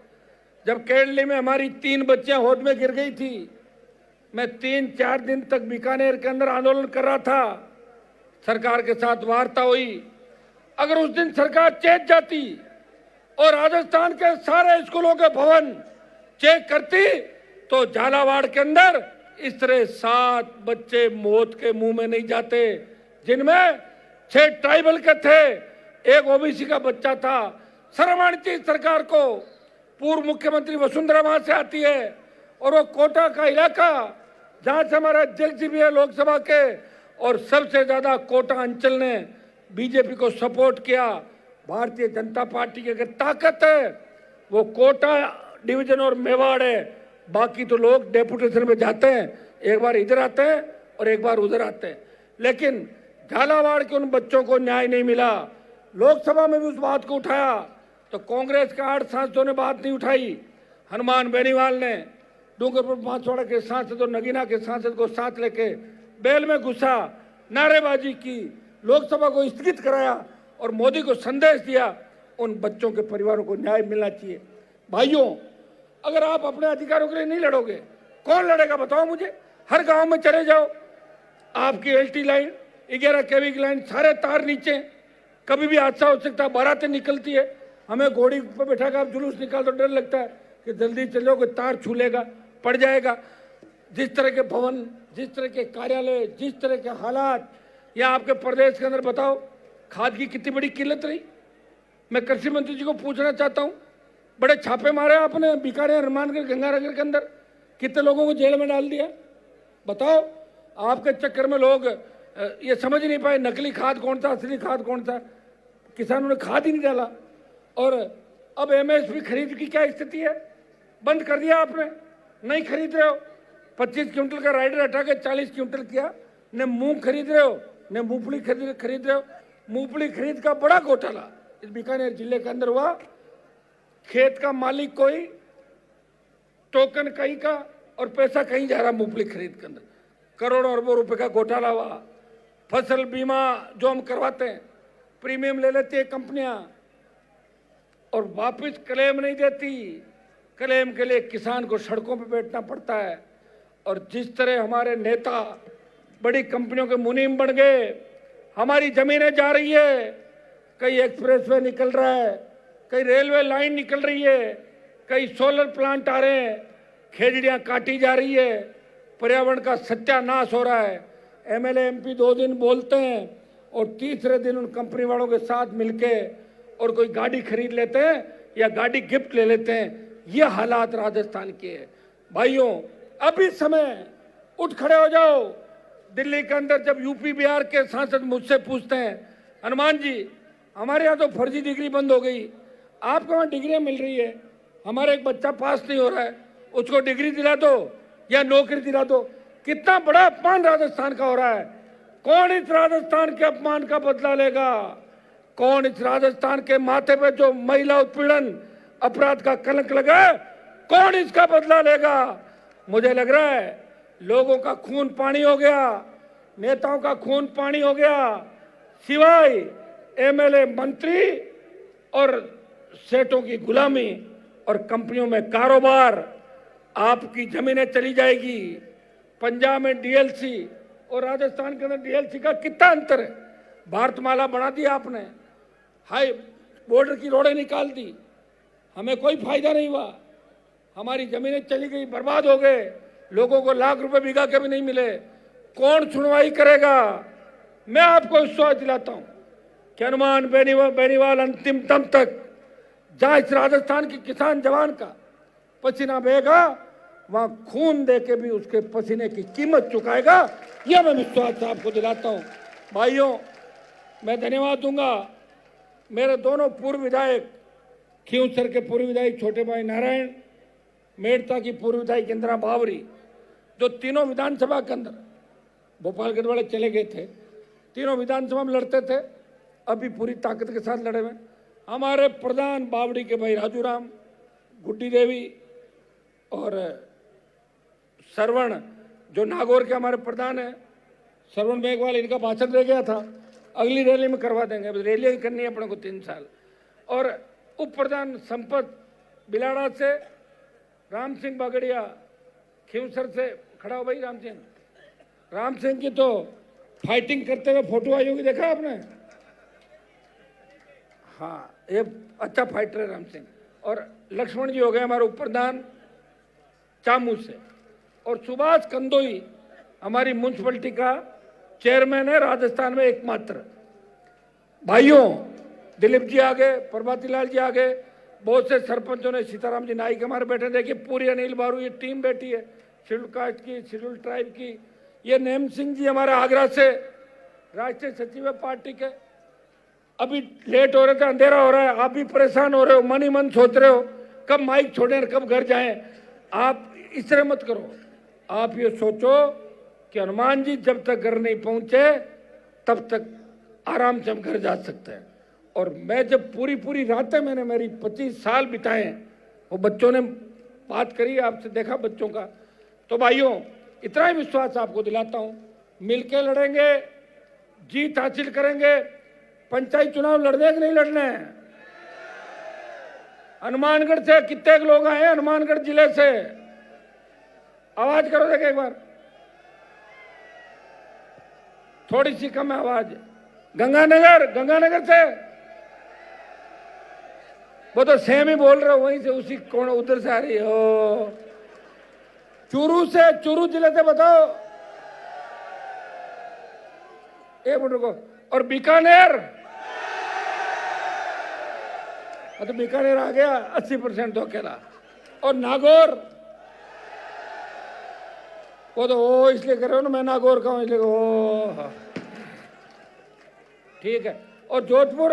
जब केरली में हमारी 3 बच्चियां होद में गिर गई थी, मैं 3-4 दिन तक बीकानेर के अंदर आंदोलन कर रहा था। सरकार के साथ वार्ता हुई। अगर उस दिन सरकार चेत जाती और राजस्थान के सारे स्कूलों के भवन चेक करती तो झालावाड़ के अंदर इस तरह 7 बच्चे मौत के मुंह में नहीं जाते, जिनमें 6 ट्राइबल के थे, 1 ओबीसी का बच्चा था। शर्म आनी चाहिए सरकार को। पूर्व मुख्यमंत्री वसुंधरा वहां से आती है और वो कोटा का इलाका जहां से हमारा अध्यक्ष भी है लोकसभा के, और सबसे ज्यादा कोटा अंचल ने बीजेपी को सपोर्ट किया। भारतीय जनता पार्टी की अगर ताकत है वो कोटा डिवीजन और मेवाड़ है। बाकी तो लोग डेपुटेशन में जाते हैं, एक बार इधर आते हैं और एक बार उधर आते हैं, लेकिन झालावाड़ के उन बच्चों को न्याय नहीं मिला। लोकसभा में भी उस बात को उठाया तो कांग्रेस के 8 सांसदों ने बात नहीं उठाई। हनुमान बेनीवाल ने डूंगरपुर बांसवाड़ा के सांसद और नगीना के सांसद को साथ लेके बेल में घुसा, नारेबाजी की, लोकसभा को स्थगित कराया और मोदी को संदेश दिया उन बच्चों के परिवारों को न्याय मिलना चाहिए। भाइयों, अगर आप अपने अधिकारों के लिए नहीं लड़ोगे, कौन लड़ेगा बताओ मुझे। हर गांव में चले जाओ, आपकी एलटी लाइन, 11 केवी की लाइन, सारे तार नीचे, कभी भी हादसा हो सकता है। बारातें निकलती है, हमें घोड़ी पर बैठा कर आप जुलूस निकाल तो डर लगता है कि जल्दी चलो, कोई तार छू लेगा, पड़ जाएगा। जिस तरह के भवन, जिस तरह के कार्यालय, जिस तरह के हालात, या आपके प्रदेश के अंदर बताओ खाद की कितनी बड़ी किल्लत रही। मैं कृषि मंत्री जी को पूछना चाहता हूँ, बड़े छापे मारे आपने बीकानेर, हनुमानगढ़, गंगानगर के अंदर, कितने लोगों को जेल में डाल दिया। बताओ, आपके चक्कर में लोग ये समझ नहीं पाए नकली खाद कौन सा, असली खाद कौन सा। किसानों ने खाद ही नहीं डाला। और अब एमएसपी खरीद की क्या स्थिति है, बंद कर दिया आपने, नहीं खरीद रहे हो। 25 क्विंटल का राइडर हटा के 40 क्विंटल किया। न मूंग खरीद रहे हो, न मूंगफली खरीद रहे हो। मूंगफली खरीद का बड़ा घोटाला इस बीकानेर जिले के अंदर हुआ। खेत का मालिक कोई, टोकन कहीं का, और पैसा कहीं जा रहा मूंगफली खरीद के अंदर। करोड़ों अरबों रुपए का घोटाला हुआ। फसल बीमा जो हम करवाते हैं, प्रीमियम ले लेती है कंपनियां और वापस क्लेम नहीं देती। क्लेम के लिए किसान को सड़कों पर बैठना पड़ता है। और जिस तरह हमारे नेता बड़ी कंपनियों के मुनीम बन गए, हमारी जमीनें जा रही है, कई एक्सप्रेसवे निकल रहा है, कई रेलवे लाइन निकल रही है, कई सोलर प्लांट आ रहे हैं, खेजड़ियां काटी जा रही है, पर्यावरण का सत्यानाश हो रहा है। एमएलए एमपी 2 दिन बोलते हैं और तीसरे दिन उन कंपनी वालों के साथ मिलके और कोई गाड़ी खरीद लेते हैं या गाड़ी गिफ्ट ले लेते हैं। ये हालात राजस्थान के हैं। भाइयों, अभी समय उठ खड़े हो जाओ। दिल्ली के अंदर जब यूपी बिहार के सांसद मुझसे पूछते हैं, हनुमान जी हमारे यहाँ तो फर्जी डिग्री बंद हो गई, आपको वहाँ डिग्रियाँ मिल रही है, हमारा एक बच्चा पास नहीं हो रहा है, उसको डिग्री दिला दो या नौकरी दिला दो। कितना बड़ा अपमान राजस्थान का हो रहा है। कौन इस राजस्थान के अपमान का बदला लेगा? कौन इस राजस्थान के माथे पे जो महिला उत्पीड़न अपराध का कलंक लगा है, कौन इसका बदला लेगा? मुझे लग रहा है लोगों का खून पानी हो गया, नेताओं का खून पानी हो गया, सिवाय एमएलए, मंत्री और सेठों की गुलामी और कंपनियों में कारोबार। आपकी जमीनें चली जाएगी। पंजाब में डीएलसी और राजस्थान के अंदर डीएलसी का कितना अंतर है। भारतमाला बना दिया आपने, हाई बॉर्डर की रोडें निकाल दी, हमें कोई फायदा नहीं हुआ। हमारी जमीनें चली गई, बर्बाद हो गए, लोगों को लाख रुपए बीघा के भी नहीं मिले। कौन सुनवाई करेगा? मैं आपको विश्वास दिलाता हूं कि हनुमान बेनीवाल अंतिम दम तक, जहां इस राजस्थान के किसान जवान का पसीना बहेगा, वहां खून देके भी उसके पसीने की कीमत चुकाएगा। यह मैं विश्वास आपको दिलाता हूं। भाइयों, मैं धन्यवाद दूंगा मेरे दोनों पूर्व विधायक, खींवसर के पूर्व विधायक छोटे भाई नारायण, मेड़ता की पूर्व विधायक इंदिरा बावरी, जो तीनों विधानसभा के अंदर भोपालगढ़ वाले चले गए थे, तीनों विधानसभा में लड़ते थे, अभी पूरी ताकत के साथ लड़े हुए। हमारे प्रधान बावड़ी के भाई राजू राम, गुड्डी देवी और श्रवण, जो नागौर के हमारे प्रधान हैं, श्रवण मेघवाल, इनका भाषण रह गया था, अगली रैली में करवा देंगे। अब रैलियाँ करनी है अपने को 3 साल। और उप प्रधान संपत बिलाड़ा से राम सिंह बागड़िया, खींवसर से खड़ा हो भाई राम सिंह की तो फाइटिंग करते हुए फोटो आई होगी, देखा आपने? हाँ, ये अच्छा फाइटर है राम सिंह। और लक्ष्मण जी हो गए हमारे उप प्रधान चामू से। और सुभाष कंदोई हमारी म्यूनसिपलिटी का चेयरमैन है राजस्थान में एकमात्र। भाइयों, दिलीप जी आ गए, प्रभाती लाल जी आ गए, बहुत से सरपंचों ने, सीताराम जी नाइक हमारे बैठे, देखिए पूरी अनिल बारू ये टीम बैठी है, शेड्यूल कास्ट की, शेड्यूल ट्राइब की। ये नेम सिंह जी हमारे आगरा से राष्ट्रीय सचिव है पार्टी के। अभी लेट हो रहे थे, अंधेरा हो रहा है, आप भी परेशान हो रहे हो, मन ही मन सोच रहे हो कब माइक छोड़े और कब घर जाएं। आप इस तरह मत करो। आप ये सोचो कि हनुमान जी जब तक घर नहीं पहुंचे तब तक आराम से हम घर जा सकते हैं। और मैं जब पूरी रातें मैंने मेरी 25 साल बिताए, वो बच्चों ने बात करी, आपसे देखा बच्चों का। तो भाइयों, इतना ही विश्वास आपको दिलाता हूं, मिलके लड़ेंगे, जीत हासिल करेंगे। पंचायत चुनाव लड़ने के नहीं लड़ने हैं। हनुमानगढ़ से कितने लोग आए हैं? हनुमानगढ़ जिले से आवाज करो, देखे एक बार, थोड़ी सी कम है आवाज। गंगानगर से, वो तो सेम ही बोल रहे हो, वहीं से, उसी कोण उधर से आ रही हो। चूरू जिले से बताओ, एक मिनट रुको। और बीकानेर, तो बीकानेर आ गया 80% तो अकेला। और नागौर, वो तो ओ इसलिए कर रहे हो ना, मैं नागौर का हूं इसलिए ओ, ठीक है। और जोधपुर,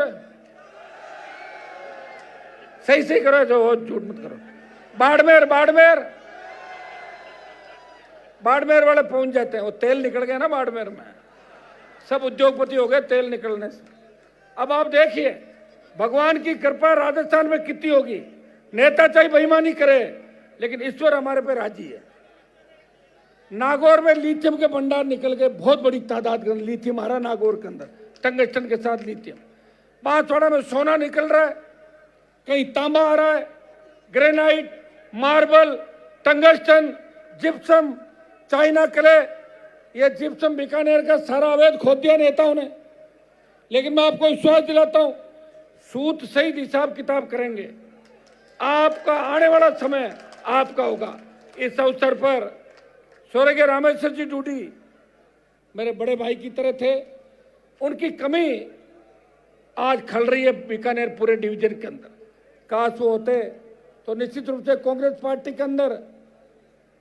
सही सही करो, जो झूठ मत करो। बाड़मेर, बाड़मेर, बाड़मेर वाले पहुंच जाते हैं, वो तेल निकल गया ना बाड़मेर में, सब उद्योगपति हो गए तेल निकलने से। अब आप देखिए भगवान की कृपा राजस्थान में कितनी होगी। नेता चाहे बेईमानी करे लेकिन ईश्वर हमारे पे राजी है। नागौर में लिथियम के भंडार निकल गए, बहुत बड़ी तादाद में लिथियम आ रहा है नागौर के अंदर, टंगस्टन के साथ लिथियम। बांसवाड़ा में सोना निकल रहा है, कहीं तांबा आ रहा है, granite, marble, tungsten, gypsum, China clay. ये जिप्सम बीकानेर का सारा अवैध खोद दिया नेताओं ने। लेकिन मैं आपको विश्वास दिलाता हूं, सूद सही हिसाब किताब करेंगे, आपका आने वाला समय आपका होगा। इस अवसर पर स्वर्गीय रामेश्वर जी डूडी मेरे बड़े भाई की तरह थे, उनकी कमी आज खल रही है बीकानेर पूरे डिवीजन के अंदर। काश वो होते तो निश्चित रूप से कांग्रेस पार्टी के अंदर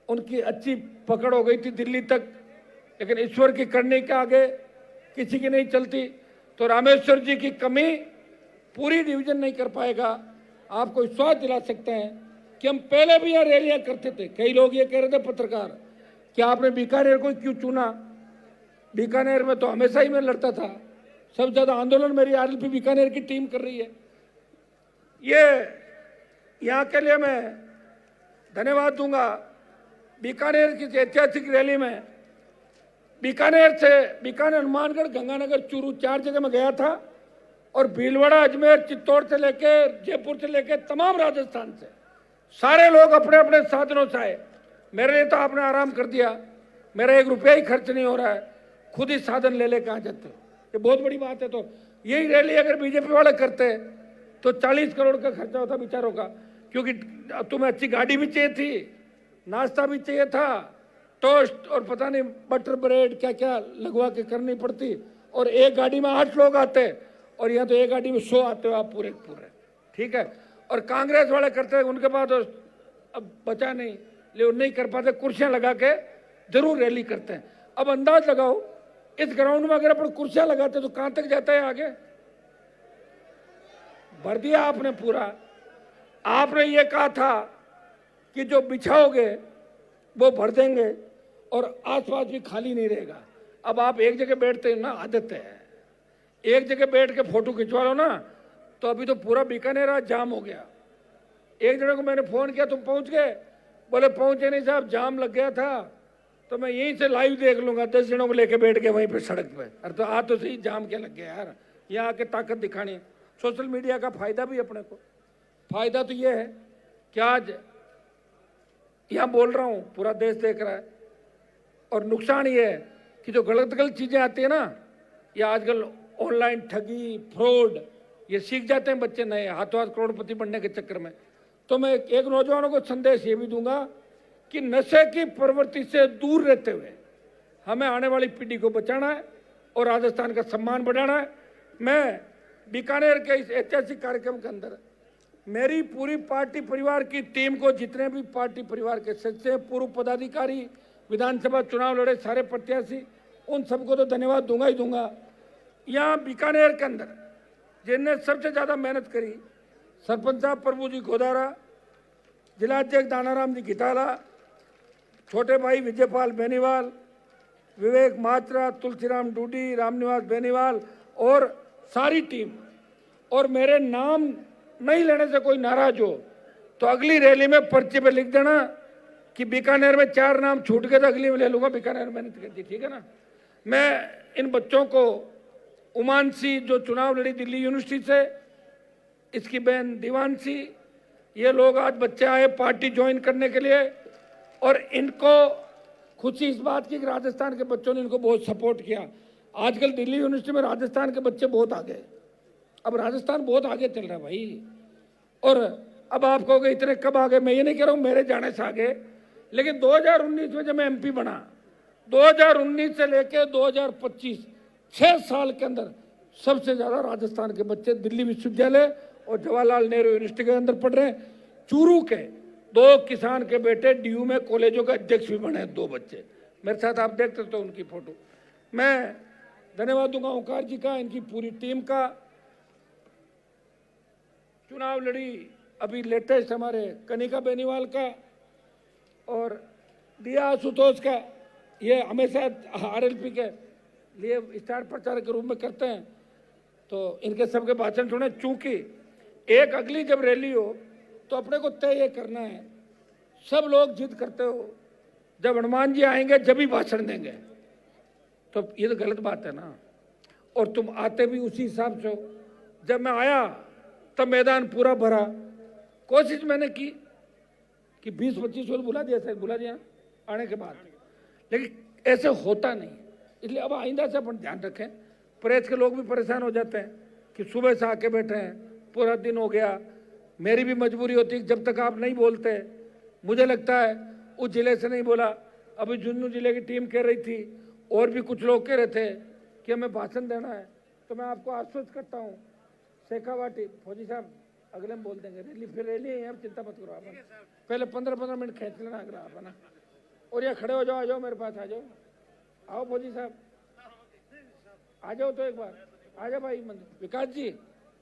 उनकी अच्छी पकड़ हो गई थी दिल्ली तक, लेकिन ईश्वर की करने के आगे किसी की नहीं चलती। तो रामेश्वर जी की कमी पूरी डिवीजन नहीं कर पाएगा। आपको विश्वास दिला सकते हैं कि हम पहले भी यहाँ रैलियां करते थे। कई लोग ये कह रहे थे पत्रकार कि आपने बीकानेर को क्यों चुना, बीकानेर में तो हमेशा ही मैं लड़ता था, सबसे ज्यादा आंदोलन मेरी आरएलपी बीकानेर की टीम कर रही है। ये यहाँ के लिए मैं धन्यवाद दूंगा। बीकानेर की ऐतिहासिक रैली में बीकानेर से बीकानेर, हनुमानगढ़, गंगानगर, चूरू 4 जगह में गया था, और भीलवाड़ा, अजमेर, चित्तौड़ से लेके जयपुर से लेके तमाम राजस्थान से सारे लोग अपने अपने साधनों से आए। मेरे लिए तो आपने आराम कर दिया, मेरा 1 रुपया ही खर्च नहीं हो रहा है, खुद ही साधन ले ले कहाँ जाते हो, ये बहुत बड़ी बात है। तो यही रैली अगर बीजेपी वाले करते तो 40 करोड़ का खर्चा होता बेचारों का, क्योंकि तुम्हें अच्छी गाड़ी भी चाहिए थी, नाश्ता भी चाहिए था, टोस्ट और पता नहीं बटर ब्रेड क्या क्या लगवा के करनी पड़ती, और एक गाड़ी में 8 लोग आते, और यहाँ तो एक गाड़ी में 100 आते हो आप पूरे पूरे, ठीक है। और कांग्रेस वाले करते हैं, उनके पास तो अब बचा नहीं, लेकिन नहीं कर पाते, कुर्सियां लगा के जरूर रैली करते हैं। अब अंदाज लगाओ इस ग्राउंड में अगर अपन कुर्सियां लगाते तो कहां तक जाता है आगे। भर दिया आपने पूरा। आपने ये कहा था कि जो बिछाओगे वो भर देंगे और आसपास भी खाली नहीं रहेगा। अब आप एक जगह बैठते हैं ना, आदत है, एक जगह बैठ के फोटो खिंचवा लो ना, तो अभी तो पूरा बीकानेर आज जाम हो गया। एक जने को मैंने फोन किया, तुम पहुंच गए? बोले पहुंचे नहीं साहब, जाम लग गया था, तो मैं यहीं से लाइव देख लूंगा। 10 जनों को लेके बैठ गए वहीं पे सड़क पे। अरे तो आ तो सही, जाम क्या लग गया यार, यहाँ आके ताकत दिखानी है। सोशल मीडिया का फायदा भी अपने को, फायदा तो ये है कि आज यहाँ बोल रहा हूँ, पूरा देश देख रहा है, और नुकसान ये है कि जो गलत गलत चीजें आती है ना, या आजकल ऑनलाइन ठगी, फ्रॉड, ये सीख जाते हैं बच्चे नए, हाथों हाथ करोड़पति बनने के चक्कर में। तो मैं एक नौजवानों को संदेश ये भी दूंगा कि नशे की प्रवृत्ति से दूर रहते हुए हमें आने वाली पीढ़ी को बचाना है और राजस्थान का सम्मान बढ़ाना है। मैं बीकानेर के इस ऐतिहासिक कार्यक्रम के अंदर मेरी पूरी पार्टी परिवार की टीम को, जितने भी पार्टी परिवार के सदस्य, पूर्व पदाधिकारी, विधानसभा चुनाव लड़े सारे प्रत्याशी, उन सबको तो धन्यवाद दूंगा ही दूंगा। यहाँ बीकानेर के अंदर जिनने सबसे ज्यादा मेहनत करी, सरपंच साहब प्रभु जी गोदारा, जिलाध्यक्ष दानाराम जी घिटाला, छोटे भाई विजयपाल बेनीवाल, विवेक मात्रा, तुलसीराम डूडी, रामनिवास बेनीवाल और सारी टीम। और मेरे नाम नहीं लेने से कोई नाराज हो तो अगली रैली में पर्चे पे लिख देना कि बीकानेर में 4 नाम छूट गए, तो अगली में ले लूंगा बीकानेर मेहनत करती, ठीक है ना। मैं इन बच्चों को, उमानसी जो चुनाव लड़ी दिल्ली यूनिवर्सिटी से, इसकी बहन दीवानसी, ये लोग आज बच्चे आए पार्टी ज्वाइन करने के लिए, और इनको खुशी इस बात की कि राजस्थान के बच्चों ने इनको बहुत सपोर्ट किया। आजकल दिल्ली यूनिवर्सिटी में राजस्थान के बच्चे बहुत आगे, अब राजस्थान बहुत आगे चल रहा है भाई। और अब आप कहोगे इतने कब आ गए, मैं ये नहीं कह रहा हूँ मेरे जाने से आगे, लेकिन 2019 में जब मैं एमपी बना, 2019 से लेकर 2025 6 साल के अंदर सबसे ज्यादा राजस्थान के बच्चे दिल्ली विश्वविद्यालय और जवाहरलाल नेहरू यूनिवर्सिटी के अंदर पढ़ रहे हैं। चूरू के 2 किसान के बेटे डीयू में कॉलेजों के अध्यक्ष भी बने हैं, 2 बच्चे मेरे साथ, आप देख सकते हो उनकी फोटो। मैं धन्यवाद दूंगा ओंकार जी का, इनकी पूरी टीम का। चुनाव लड़ी अभी लेटेस्ट हमारे कनिका बेनीवाल का और दिया आशुतोष का, ये हमेशा आरएलपी के लिए स्टार प्रचारक के रूप में करते हैं, तो इनके सबके भाषण सुने। चूंकि एक अगली जब रैली हो तो अपने को तय ये करना है, सब लोग जिद करते हो जब हनुमान जी आएंगे जब ही भाषण देंगे, तो ये तो गलत बात है ना। और तुम आते भी उसी हिसाब से हो। जब मैं आया तब मैदान पूरा भरा, कोशिश मैंने की कि 20-25 लोग बुला दिया, शायद बुला दिया आने के बाद, लेकिन ऐसे होता नहीं। इसलिए अब आइंदा से अपन ध्यान रखें। प्रेस के लोग भी परेशान हो जाते हैं कि सुबह से आके बैठे हैं, पूरा दिन हो गया। मेरी भी मजबूरी होती है जब तक आप नहीं बोलते, मुझे लगता है उस जिले से नहीं बोला। अभी झुंझुनू जिले की टीम कह रही थी और भी कुछ लोग कह रहे थे कि हमें भाषण देना है, तो मैं आपको आश्वस्त करता हूँ शेखावाटी फौजी साहब अगले में बोल देंगे। रैली फिर रैली है, आप चिंता मत करो। आप पहले 15-15 मिनट खींच लेना अगला आप ना, और ये खड़े हो जाओ, आ जाओ मेरे पास, आ जाओ, आओ फौजी साहब आ जाओ, तो एक बार आ जाओ भाई विकास जी,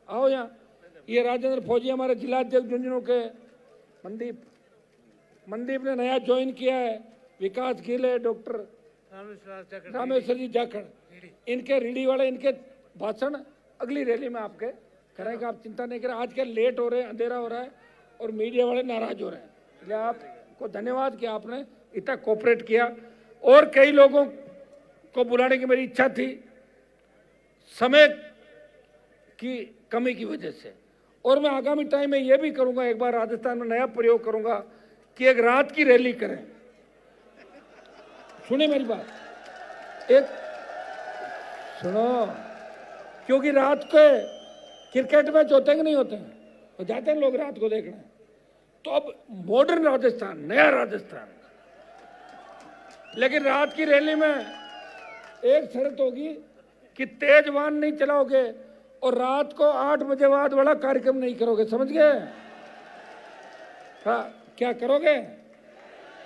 आओ यहाँ। ये राजेंद्र फौजी हमारे जिलाध्यक्ष झुंझुनू के, मनदीप ने नया ज्वाइन किया है, विकास गिल है, डॉक्टर रामेश्वर जी जाखड़, इनके रीडी वाले, इनके भाषण अगली रैली में आपके करेंगे, आप चिंता नहीं करें। आज के लेट हो रहे हैं, अंधेरा हो रहा है और मीडिया वाले नाराज हो रहे हैं, इसलिए आपको धन्यवाद कि आपने इतना कोऑपरेट किया। और कई लोगों को बुलाने की मेरी इच्छा थी, समय की कमी की वजह से, और मैं आगामी टाइम में ये भी करूंगा, एक बार राजस्थान में नया प्रयोग करूंगा कि एक रात की रैली करें। सुनिए मेरी बात, एक सुनो, क्योंकि रात के क्रिकेट मैच होते हैं कि नहीं होते हैं, तो जाते हैं लोग रात को देखने। तो अब मॉडर्न राजस्थान, नया राजस्थान, लेकिन रात की रैली में एक शर्त होगी कि तेज वाहन नहीं चलाओगे और रात को 8 बजे बाद वाला कार्यक्रम नहीं करोगे, समझ गए? क्या करोगे?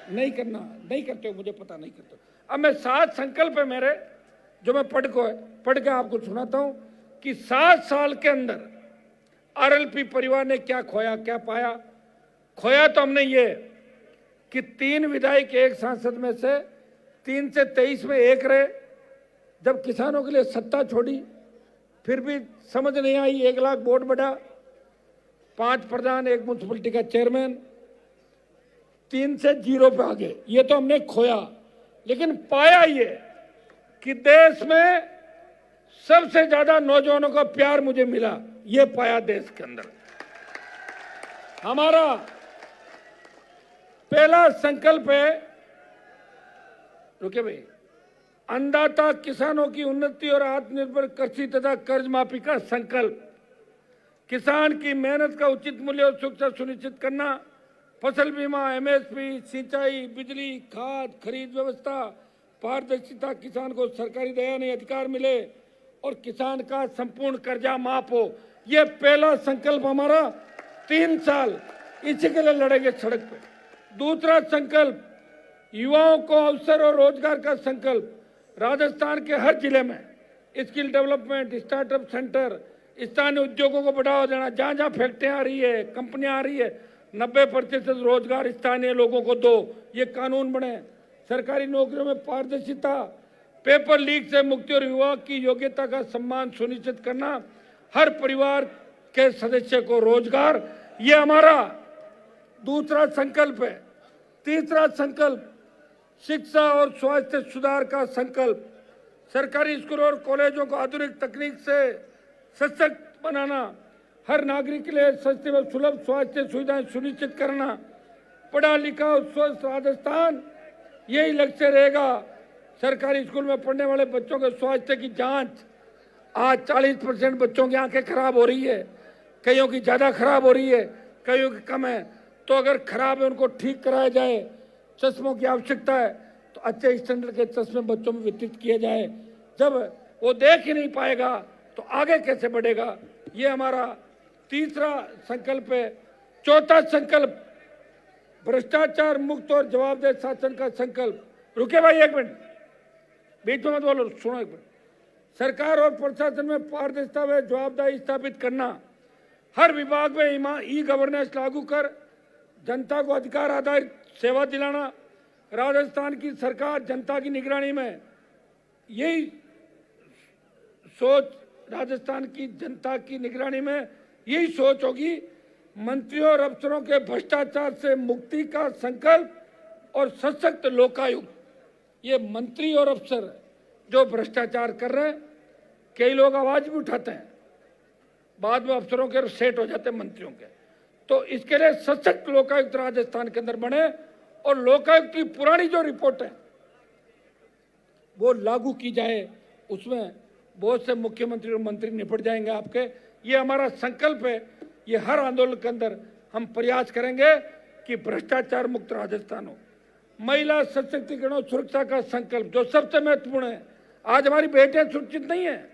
नहीं करना, नहीं करते हो, मुझे पता नहीं करते हो। अब मैं 7 संकल्प है मेरे, जो मैं पढ़ के आपको सुनाता हूं कि 7 साल के अंदर आरएलपी परिवार ने क्या खोया, क्या पाया। खोया तो हमने ये कि 3 विधायक एक सांसद में से 3 से 23 में एक रहे। जब किसानों के लिए सत्ता छोड़ी फिर भी समझ नहीं आई, 1 लाख वोट बढ़ा, 5 प्रधान, 1 म्यूनसिपलिटी का चेयरमैन, 3 से 0 पे आ गए। ये तो हमने खोया, लेकिन पाया ये कि देश में सबसे ज्यादा नौजवानों का प्यार मुझे मिला, ये पाया देश के अंदर। हमारा पहला संकल्प है, रुके भाई, अन्नदाता किसानों की उन्नति और आत्मनिर्भर कृषि तथा कर्ज माफी का संकल्प। किसान की मेहनत का उचित मूल्य और सुरक्षा सुनिश्चित करना, फसल बीमा, एमएसपी, सिंचाई, बिजली, खाद खरीद व्यवस्था, पारदर्शिता, किसान को सरकारी दयानी अधिकार मिले और किसान का संपूर्ण कर्जा माफ हो। ये पहला संकल्प हमारा, 3 साल इसी के लिए लड़ेंगे सड़क पे। दूसरा संकल्प, युवाओं को अवसर और रोजगार का संकल्प। राजस्थान के हर जिले में स्किल डेवलपमेंट, स्टार्टअप सेंटर, स्थानीय उद्योगों को बढ़ावा देना। जहां जहां फैक्ट्रियां आ रही है, कंपनियां आ रही है, 90% रोजगार स्थानीय लोगों को दो, ये कानून बने। सरकारी नौकरियों में पारदर्शिता, पेपर लीक से मुक्ति और युवा की योग्यता का सम्मान सुनिश्चित करना, हर परिवार के सदस्य को रोजगार, ये हमारा दूसरा संकल्प है। तीसरा संकल्प, शिक्षा और स्वास्थ्य सुधार का संकल्प। सरकारी स्कूलों और कॉलेजों को आधुनिक तकनीक से सशक्त बनाना, हर नागरिक के लिए सस्ती व सुलभ स्वास्थ्य सुविधाएं सुनिश्चित करना, पढ़ा लिखा और स्वस्थ राजस्थान, यही लक्ष्य रहेगा। सरकारी स्कूल में पढ़ने वाले बच्चों के स्वास्थ्य की जांच, आज 40% बच्चों की आंखें खराब हो रही है, कईयों की ज़्यादा खराब हो रही है, कईयों की कम है। तो अगर खराब है उनको ठीक कराया जाए। चश्मों की आवश्यकता है तो अच्छे स्टैंडर्ड के चश्मे बच्चों में वितरित किए जाए। जब वो देख ही नहीं पाएगा तो आगे कैसे बढ़ेगा? ये हमारा तीसरा संकल्प है। चौथा संकल्प भ्रष्टाचार मुक्त और जवाबदेह शासन का संकल्प। रुके भाई, एक मिनट, बीच में मत बोलो, सुनो एक मिनट। सरकार और प्रशासन में पारदर्शिता व जवाबदेही स्थापित करना, हर विभाग में ई गवर्नेंस लागू कर जनता को अधिकार आधारित सेवा दिलाना। राजस्थान की सरकार जनता की निगरानी में यही सोच, राजस्थान की जनता की निगरानी में यही सोच होगी। मंत्रियों और अफसरों के भ्रष्टाचार से मुक्ति का संकल्प और सशक्त लोकायुक्त। ये मंत्री और अफसर जो भ्रष्टाचार कर रहे हैं, कई लोग आवाज भी उठाते हैं, बाद में अफसरों के सेट हो जाते हैं मंत्रियों के। तो इसके लिए सशक्त लोकायुक्त राजस्थान के अंदर बने और लोकायुक्त की पुरानी जो रिपोर्ट है वो लागू की जाए। उसमें बहुत से मुख्यमंत्री और मंत्री निपट जाएंगे आपके। ये हमारा संकल्प है। ये हर आंदोलन के अंदर हम प्रयास करेंगे कि भ्रष्टाचार मुक्त राजस्थान हो। महिला सशक्तिकरण और सुरक्षा का संकल्प जो सबसे महत्वपूर्ण है। आज हमारी बेटियां सुरक्षित नहीं है।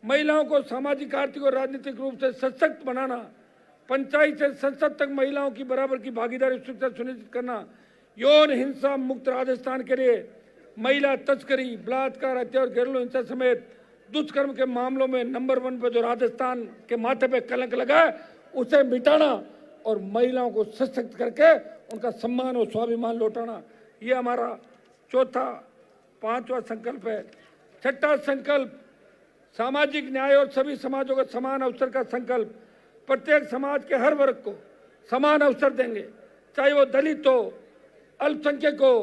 महिलाओं को सामाजिक, आर्थिक और राजनीतिक रूप से सशक्त बनाना, पंचायत से संसद तक महिलाओं की बराबर की भागीदारी सुरक्षा सुनिश्चित करना, यौन हिंसा मुक्त राजस्थान के लिए महिला तस्करी, बलात्कार, हत्या और घरेलू हिंसा समेत दुष्कर्म के मामलों में नंबर 1 पर जो राजस्थान के माथे पे कलंक लगा है उसे मिटाना और महिलाओं को सशक्त करके उनका सम्मान और स्वाभिमान लौटाना। ये हमारा चौथा, पांचवा संकल्प है। छठा संकल्प सामाजिक न्याय और सभी समाजों को समान अवसर का संकल्प। प्रत्येक समाज के हर वर्ग को समान अवसर देंगे, चाहे वो दलित हो, अल्पसंख्यक हो,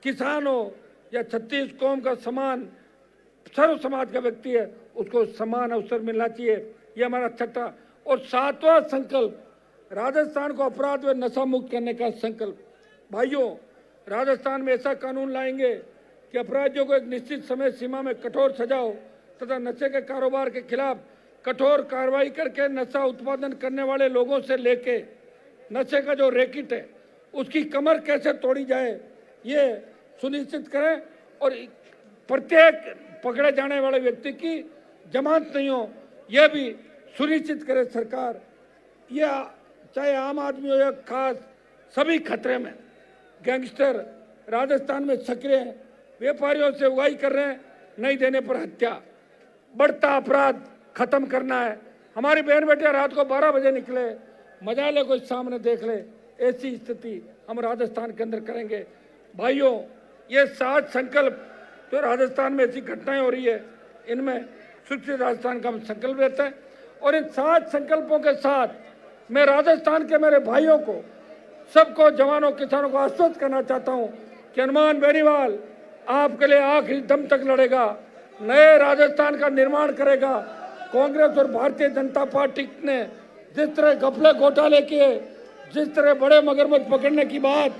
किसान हो या छत्तीस कौम का समान सर्व समाज का व्यक्ति है, उसको समान अवसर मिलना चाहिए। ये हमारा छठा और सातवां संकल्प राजस्थान को अपराध व नशा मुक्त करने का संकल्प। भाइयों, राजस्थान में ऐसा कानून लाएंगे कि अपराधियों को एक निश्चित समय सीमा में कठोर सजा हो तथा नशे के कारोबार के खिलाफ कठोर कार्रवाई करके नशा उत्पादन करने वाले लोगों से लेके नशे का जो रैकेट है उसकी कमर कैसे तोड़ी जाए ये सुनिश्चित करें और प्रत्येक पकड़े जाने वाले व्यक्ति की जमानत नहीं हो यह भी सुनिश्चित करे सरकार। यह चाहे आम आदमी हो या खास, सभी खतरे में। गैंगस्टर राजस्थान में सक्रिय हैं, व्यापारियों से उगाही कर रहे हैं, नहीं देने पर हत्या। बढ़ता अपराध खत्म करना है। हमारी बहन बेटियां रात को 12 बजे निकले, मजा ले कोई सामने देख ले, ऐसी स्थिति हम राजस्थान के अंदर करेंगे। भाइयों, ये 7 संकल्प जो राजस्थान में ऐसी घटनाएं हो रही है, इनमें सुरक्षित राजस्थान का हम संकल्प लेते हैं। और इन 7 संकल्पों के साथ मैं राजस्थान के मेरे भाइयों को, सबको, जवानों, किसानों को आश्वस्त करना चाहता हूं कि हनुमान बेनीवाल आपके लिए आखिरी दम तक लड़ेगा, नए राजस्थान का निर्माण करेगा। कांग्रेस और भारतीय जनता पार्टी ने जिस तरह घपले घोटाले किए, जिस तरह बड़े मगरमच्छ पकड़ने की बात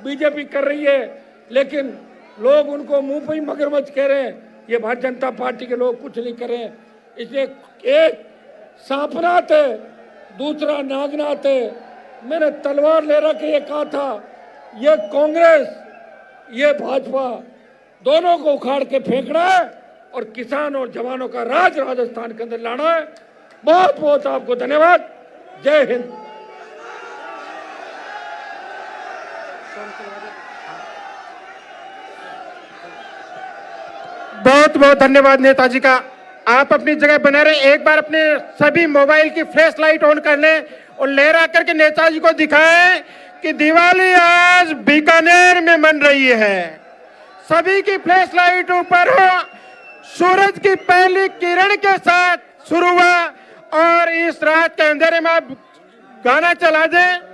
बीजेपी कर रही है, लेकिन लोग उनको मुंह पे ही मगरमच्छ कह रहे हैं, ये भारतीय जनता पार्टी के लोग कुछ नहीं कर रहे हैं। इसलिए एक सांपनाथ है, दूसरा नागनाथ है। मैंने तलवार ले रख के ये कहा था, ये कांग्रेस, ये भाजपा, दोनों को उखाड़ के फेंकना है और किसान और जवानों का राज राजस्थान के अंदर लाना है। बहुत बहुत आपको धन्यवाद। जय हिंद। बहुत बहुत धन्यवाद नेताजी का। आप अपनी जगह बने रहे। एक बार अपने सभी मोबाइल की फ्लैश लाइट ऑन कर लें और लहरा करके नेताजी को दिखाएं कि दिवाली आज बीकानेर में मन रही है। सभी की फ्लैश लाइट ऊपर हो। सूरज की पहली किरण के साथ शुरू हुआ और इस रात के अंधेरे में आप गाना चला दें।